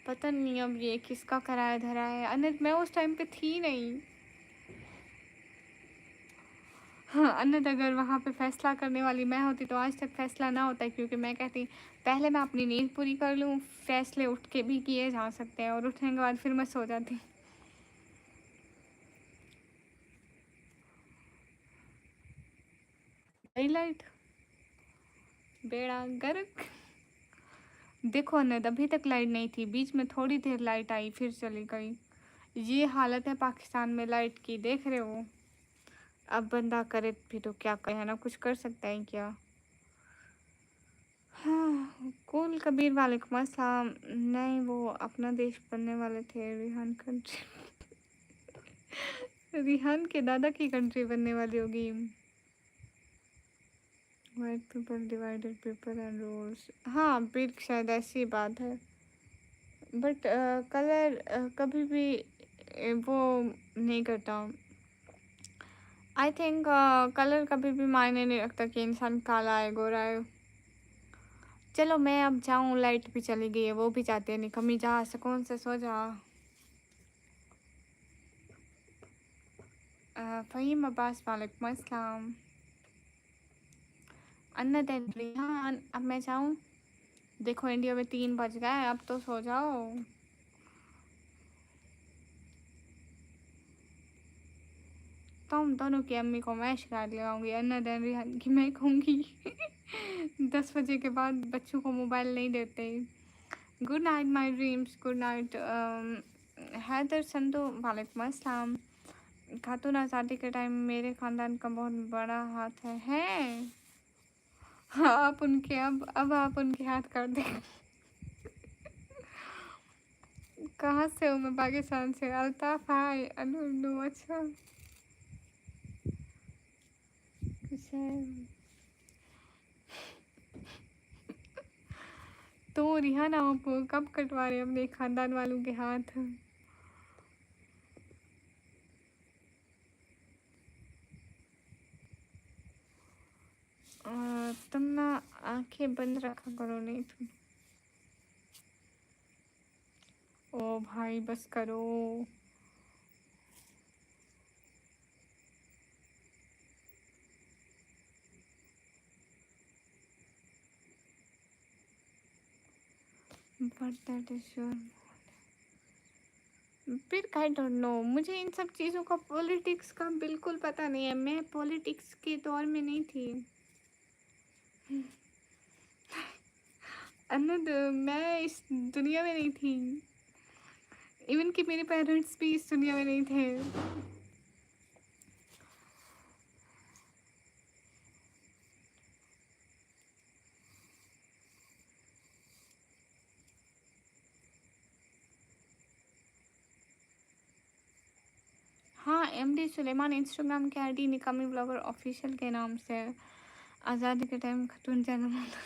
A: पता नहीं अब ये किसका कराया धरा है। अनिल मैं उस टाइम पे थी नहीं। हाँ अनंत, अगर वहाँ पे फैसला करने वाली मैं होती तो आज तक फैसला ना होता, क्योंकि मैं कहती पहले मैं अपनी नींद पूरी कर लूँ, फैसले उठ के भी किए जा सकते हैं, और उठने के बाद फिर मैं सो जाती। लाइट बेड़ा गर्क। देखो अनंत अभी तक लाइट नहीं थी, बीच में थोड़ी देर लाइट आई फिर चली गई। ये हालत है पाकिस्तान में लाइट की, देख रहे हो। अब बंदा करे भी तो क्या करे, है ना, कुछ कर सकता है क्या? हाँ, कुल कबीर वालेकुम अस्सलाम। नहीं, वो अपना देश बनने वाले थे, रिहान कंट्री। रिहान के दादा की कंट्री बनने वाली होगी। White people divided people and rules. हाँ, फिर शायद ऐसी बात है। बट कलर कभी भी वो नहीं करता। आई थिंक कलर कभी भी मायने नहीं रखता कि इंसान काला है गोरा है। चलो मैं अब जाऊँ, लाइट भी चली गई है, वो भी जाती है निकम्मी, जा सुकून से सो जा। फ़हीम अब्बास वालेकुम अस्सलाम। अन्ना दैन रिहान, अब मैं जाऊँ? देखो इंडिया में 3 बज गए, अब तो सो जाओ। तुम दोनों की अम्मी को मैं शिकायत लगाऊंगी, अन्ना दैन रिहान की मैं कहूँगी 10 बजे के बाद बच्चों को मोबाइल नहीं देते। Good night my dreams, good night. Haider Sandhu वालेकुम अस्सलाम। खातून आज़ादी के टाइम मेरे ख़ानदान का बहुत बड़ा हाथ है। हैं? हाँ, आप उनके अब आप उनके हाथ काट दें। कहाँ से हो? मैं पाकिस्तान से। अल्ताफ़ हाय, अनु अच्छा कुछ है। तो रिहान आप कब कटवा रहे हैं अपने ख़ानदान वालों के हाथ? तुम ना आंखें बंद रखा करो, नहीं तुम। ओ भाई बस करो। But that is your. फिर आई डोंट नो, मुझे इन सब चीज़ों का पॉलिटिक्स का बिल्कुल पता नहीं है। मैं पॉलिटिक्स के दौर में नहीं थी। अनद, मैं इस दुनिया में नहीं थी। इवन कि मेरे पेरेंट्स भी इस दुनिया में नहीं थे। हाँ, एमडी सुलेमान इंस्टाग्राम के आईडी निकामी ब्लॉगर ऑफिशियल के नाम से है। आज़ादी के टाइम खतून जन्म होता।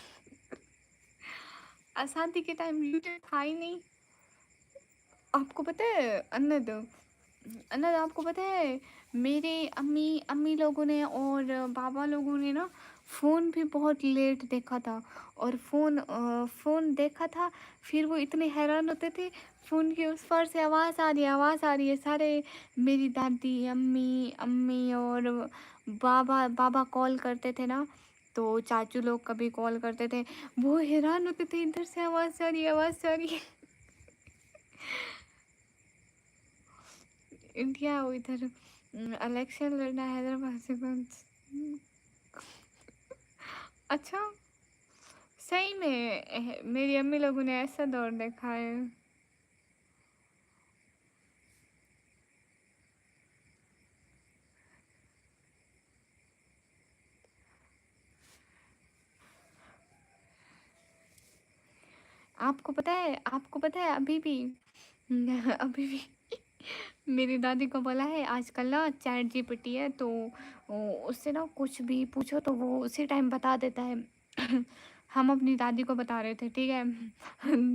A: आज़ादी के टाइम यूट्यूब था ही नहीं। आपको पता है अनद, अनद आपको पता है मेरे अम्मी अम्मी लोगों ने और बाबा लोगों ने ना फ़ोन भी बहुत लेट देखा था। और फ़ोन देखा था, फिर वो इतने हैरान होते थे, फ़ोन के उस पार से आवाज़ आ रही है, आवाज़ आ रही है। सारे मेरी दादी अम्मी अम्मी और बाबा बाबा कॉल करते थे ना, तो चाचू लोग कभी कॉल करते थे, वो हैरान होते थे, इधर से आवाज़ आ रही है, आवाज़ आ रही है। इंडिया वो इधर इलेक्शन लड़ना है हैदराबाद से कौन। अच्छा, सही में मेरी अम्मी लोगों ने ऐसा दौर देखा है। आपको पता है अभी भी अभी भी मेरी दादी को बोला है आजकल ना चैट जीपीटी है, तो उससे ना कुछ भी पूछो तो वो उसी टाइम बता देता है। हम अपनी दादी को बता रहे थे, ठीक है।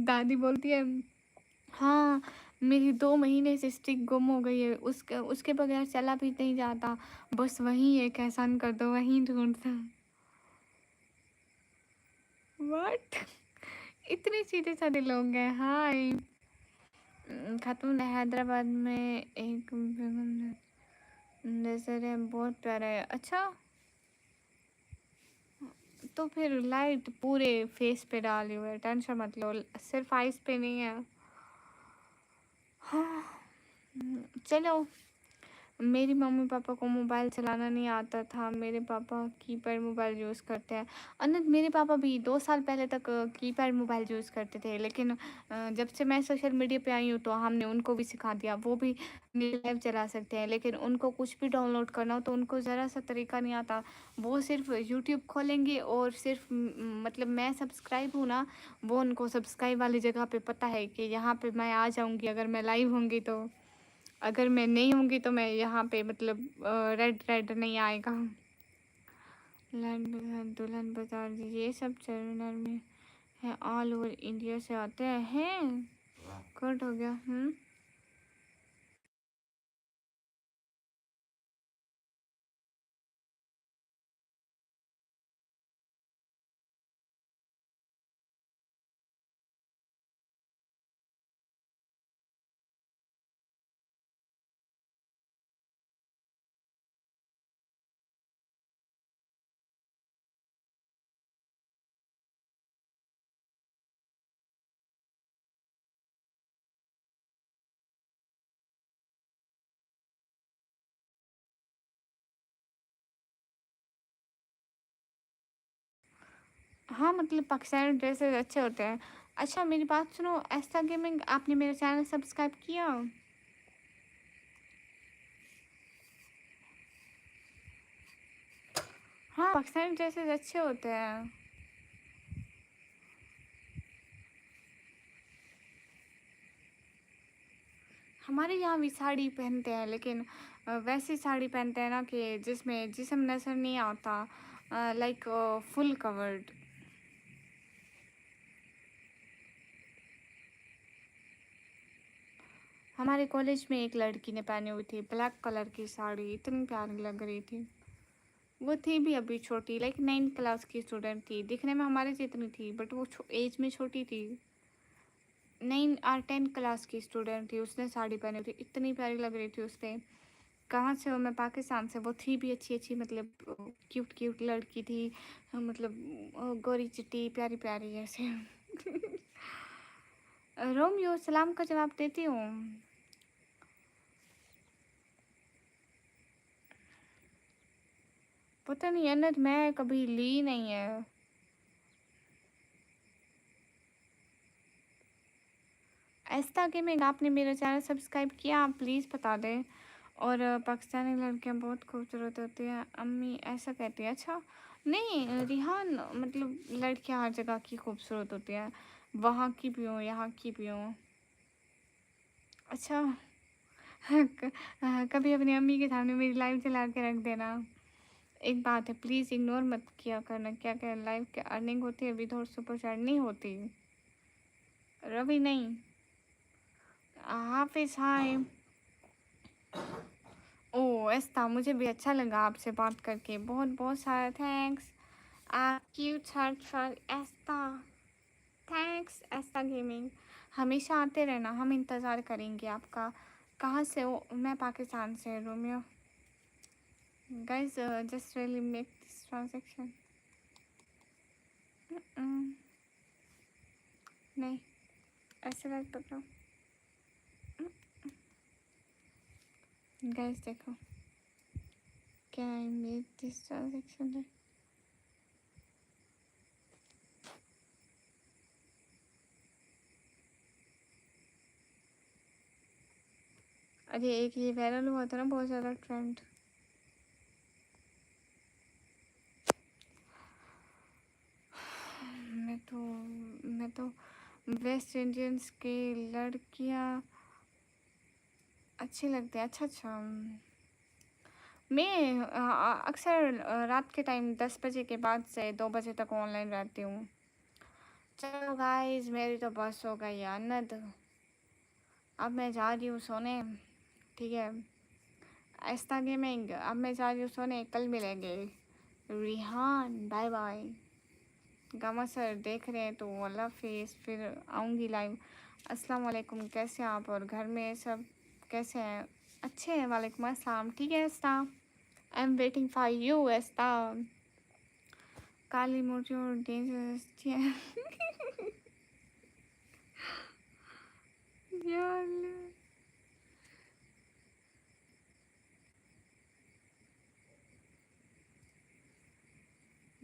A: दादी बोलती है, हाँ, मेरी 2 महीने से स्टिक गुम हो गई है, उसके उसके बगैर चला भी नहीं जाता, बस वही एक एहसान कर दो, वही ढूंढता। व्हाट? इतने सीधे साधे लोग हैं। हाय। खातून हैदराबाद में एक बेगम नजर है, बहुत प्यारा है। अच्छा, तो फिर लाइट पूरे फेस पे डाली हुई है, टेंशन मत लो, सिर्फ आइस पे नहीं है। हाँ, चलो मेरी मम्मी-पापा को मोबाइल चलाना नहीं आता था, मेरे पापा कीपैड मोबाइल यूज़ करते हैं। मेरे पापा भी 2 साल पहले तक कीपैड मोबाइल यूज़ करते थे, लेकिन जब से मैं सोशल मीडिया पे आई हूँ, तो हमने उनको भी सिखा दिया, वो भी लाइव चला सकते हैं, लेकिन उनको कुछ भी डाउनलोड करना हो, तो उनको ज़रा-सा तरीका नहीं आता। वो सिर्फ़ यूट्यूब खोलेंगे और सिर्फ़ मतलब मैं सब्सक्राइब हूँ ना, वो उनको सब्सक्राइब वाली जगह पे पता है कि यहाँ पे मैं आ जाऊँगी, अगर मैं लाइव होंगी तो। अगर मैं नहीं होंगी तो मैं यहाँ पे मतलब रेड रेड नहीं आएगा। दुल्हन दुल्हन दुल्हन बाजार ये सब चैनल में है, ऑल ओवर इंडिया से आते हैं।
B: वाह।
A: कट हो गया। हाँ, मतलब पाकिस्तानी ड्रेसेस अच्छे होते हैं। अच्छा मेरी बात सुनो, ऐसा गेमिंग आपने मेरा चैनल सब्सक्राइब किया? हाँ, पाकिस्तानी ड्रेसेस अच्छे होते हैं। हमारे यहाँ भी साड़ी पहनते हैं, लेकिन वैसी साड़ी पहनते हैं ना कि जिसमें जिस्म नज़र नहीं आता, लाइक फुल कवर्ड। हमारे कॉलेज में एक लड़की ने पहनी हुई थी ब्लैक कलर की साड़ी, इतनी प्यारी लग रही थी। वो थी भी अभी छोटी, लाइक 9th क्लास की स्टूडेंट थी, दिखने में हमारे जितनी थी, बट वो एज में छोटी थी। 10th क्लास की स्टूडेंट थी, उसने साड़ी पहनी हुई थी, इतनी प्यारी लग रही थी उससे। कहाँ से हो? मैं पाकिस्तान से। वो थी भी अच्छी अच्छी, मतलब क्यूट क्यूट लड़की थी, मतलब गोरी चिट्टी प्यारी प्यारी जैसे। रोमियो सलाम का जवाब देती हूँ। पता नहीं अनद, मैं कभी ली नहीं है। ऐसा गेमिंग आपने मेरा चैनल सब्सक्राइब किया? आप प्लीज़ बता दें। और पाकिस्तानी लड़कियां बहुत खूबसूरत होती हैं, अम्मी ऐसा कहती है। अच्छा नहीं रिहान, मतलब लड़कियां हर जगह की खूबसूरत होती हैं, वहाँ की भी हूँ, यहाँ की भी हूँ। अच्छा। कभी अपनी अम्मी के सामने मेरी लाइव चला के रख देना। एक बात है, प्लीज़ इग्नोर मत किया करना। क्या क्या लाइव की अर्निंग होती है, विद और सुपर चैट नहीं होती। रवि नहीं, हाफिज हाय। ओ ऐसा, मुझे भी अच्छा लगा आपसे बात करके, बहुत बहुत सारा थैंक्स। आप cute heart for Esta. Thanks Esta gaming. हमेशा आते रहना, हम इंतज़ार करेंगे आपका। कहाँ से हो? मैं पाकिस्तान से, Romeo. Guys just really make this transaction. नहीं, ऐसे बात पकड़ो। गाइस देखो, क्या आई मेक दिस ट्रांजेक्शन। अरे एक ये वायरल हुआ था ना, बहुत ज़्यादा ट्रेंड। मैं तो वेस्ट इंडियंस की लड़कियां अच्छी लगती है। अच्छा अच्छा। मैं अक्सर रात के टाइम 10 बजे के बाद से 2 बजे तक ऑनलाइन रहती हूँ। चलो गाइस, मेरी तो बस हो गई है अनद, अब मैं जा रही हूँ सोने। ठीक है, ऐसा गेमिंग, अब मैं जा रही हूँ सोने, कल मिलेंगे। Rehan bye bye. Gama sir देख रहे हैं तो अल्लाह फेस, फिर आऊँगी लाइव। अस्सलाम वालेकुम, कैसे हैं आप? और घर में सब कैसे हैं? अच्छे हैं, वालेकुम अस्सलाम। ठीक है Esta, I am waiting for you Esta. काली मोटी और डेंजरस है। या अल्लाह।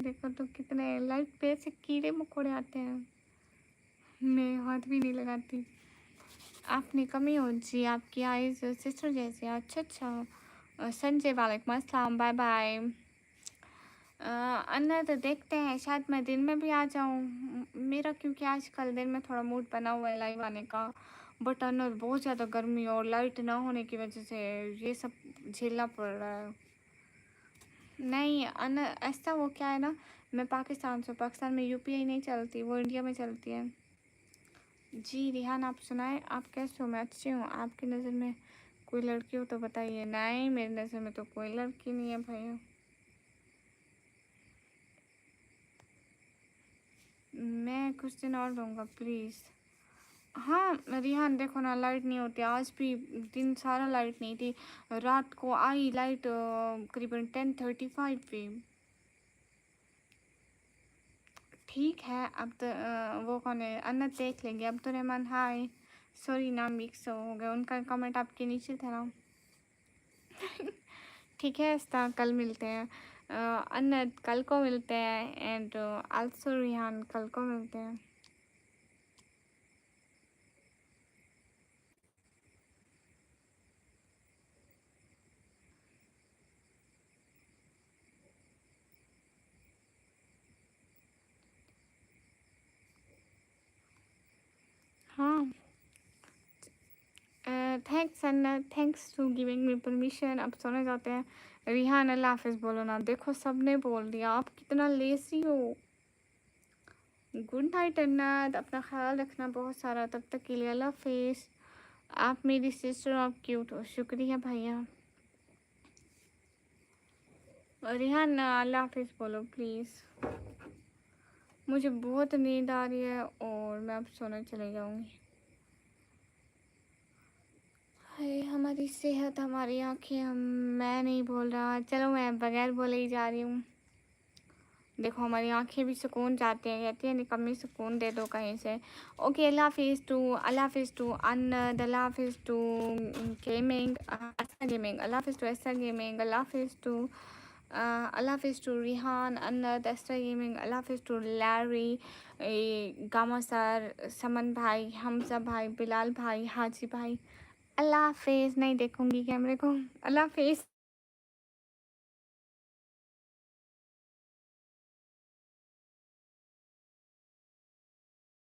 A: देखो तो कितने लाइट पे से कीड़े मकोड़े आते हैं। मैं हाथ भी नहीं लगाती। आपने कमी हो जी, आपकी आइज़ सिस्टर जैसी है। अच्छा अच्छा। संजय वालेकुम अस्सलाम, बाय बाय। अन्य तो देखते हैं, शायद मैं दिन में भी आ जाऊँ। मेरा क्योंकि आजकल दिन में थोड़ा मूड बना हुआ है लाइव आने का, बट अन्य बहुत ज़्यादा गर्मी और लाइट ना होने की वजह से ये सब झेलना पड़ रहा है। नहीं अन्य ऐसा वो क्या है ना, मैं पाकिस्तान से, पाकिस्तान में यूपीआई नहीं चलती, वो इंडिया में चलती है। जी रिहान, आप सुनाए, आप कैसे हो? मैं अच्छी हूँ। आपकी नज़र में कोई लड़की हो तो बताइए। नहीं, मेरी नज़र में तो कोई लड़की नहीं है भैया। मैं कुछ दिन और रहूँगा प्लीज़। हाँ रिहान, देखो ना, लाइट नहीं होती, आज भी दिन सारा लाइट नहीं थी। रात को आई लाइट करीबन 10:35 पे। ठीक है, अब तो वो कौन है, अन्नत देख लेंगे। अब्दुलरहमान हाय, सॉरी नाम मिक्स हो गया, उनका कमेंट आपके नीचे था ना। ठीक है ऐसा, कल मिलते हैं। अन्नत कल को मिलते हैं, एंड आल्सो रिहान कल को मिलते हैं। हाँ thanks Anant, thanks to giving me permission. अब सोने जाते हैं। रिहान अल्लाह हाफिज़ बोलो ना, देखो सबने बोल दिया, आप कितना लेसी हो। गुड नाइट अन्नत, अपना ख्याल रखना बहुत सारा, तब तक के लिए अल्लाह हाफिज़। आप मेरी सिस्टर, आप क्यूट हो, शुक्रिया भैया। रिहान अल्लाह हाफिज़ बोलो प्लीज़। मुझे बहुत नींद आ रही है और मैं अब सोने चली जाऊँगी। हाय हमारी सेहत, हमारी आँखें, हम, मैं नहीं बोल रहा, चलो मैं बगैर बोले ही जा रही हूँ। देखो हमारी आँखें भी सुकून चाहती हैं, कहती हैं निकम्मी सुकून दे दो कहीं से। ओके अल्लाह हाफिज़ टू, अल्लाह हाफिज़ टू अन्नत, अल्लाह हाफिज़ टू गेमिंग, ऐसा गेमिंग, अल्लाह हाफिज़ टू ऐसा गेमिंग, अल्लाह हाफिज़ टू अल्लाह हाफिज़ to Rihan, Ananth, extra gaming, अल्लाह हाफिज़ टू लैरी, गामा सर, समन भाई, हमजा भाई, बिलाल भाई, हाजी भाई। अल्लाह हाफिज़। नहीं देखूँगी कैमरे को। अल्लाह हाफिज़।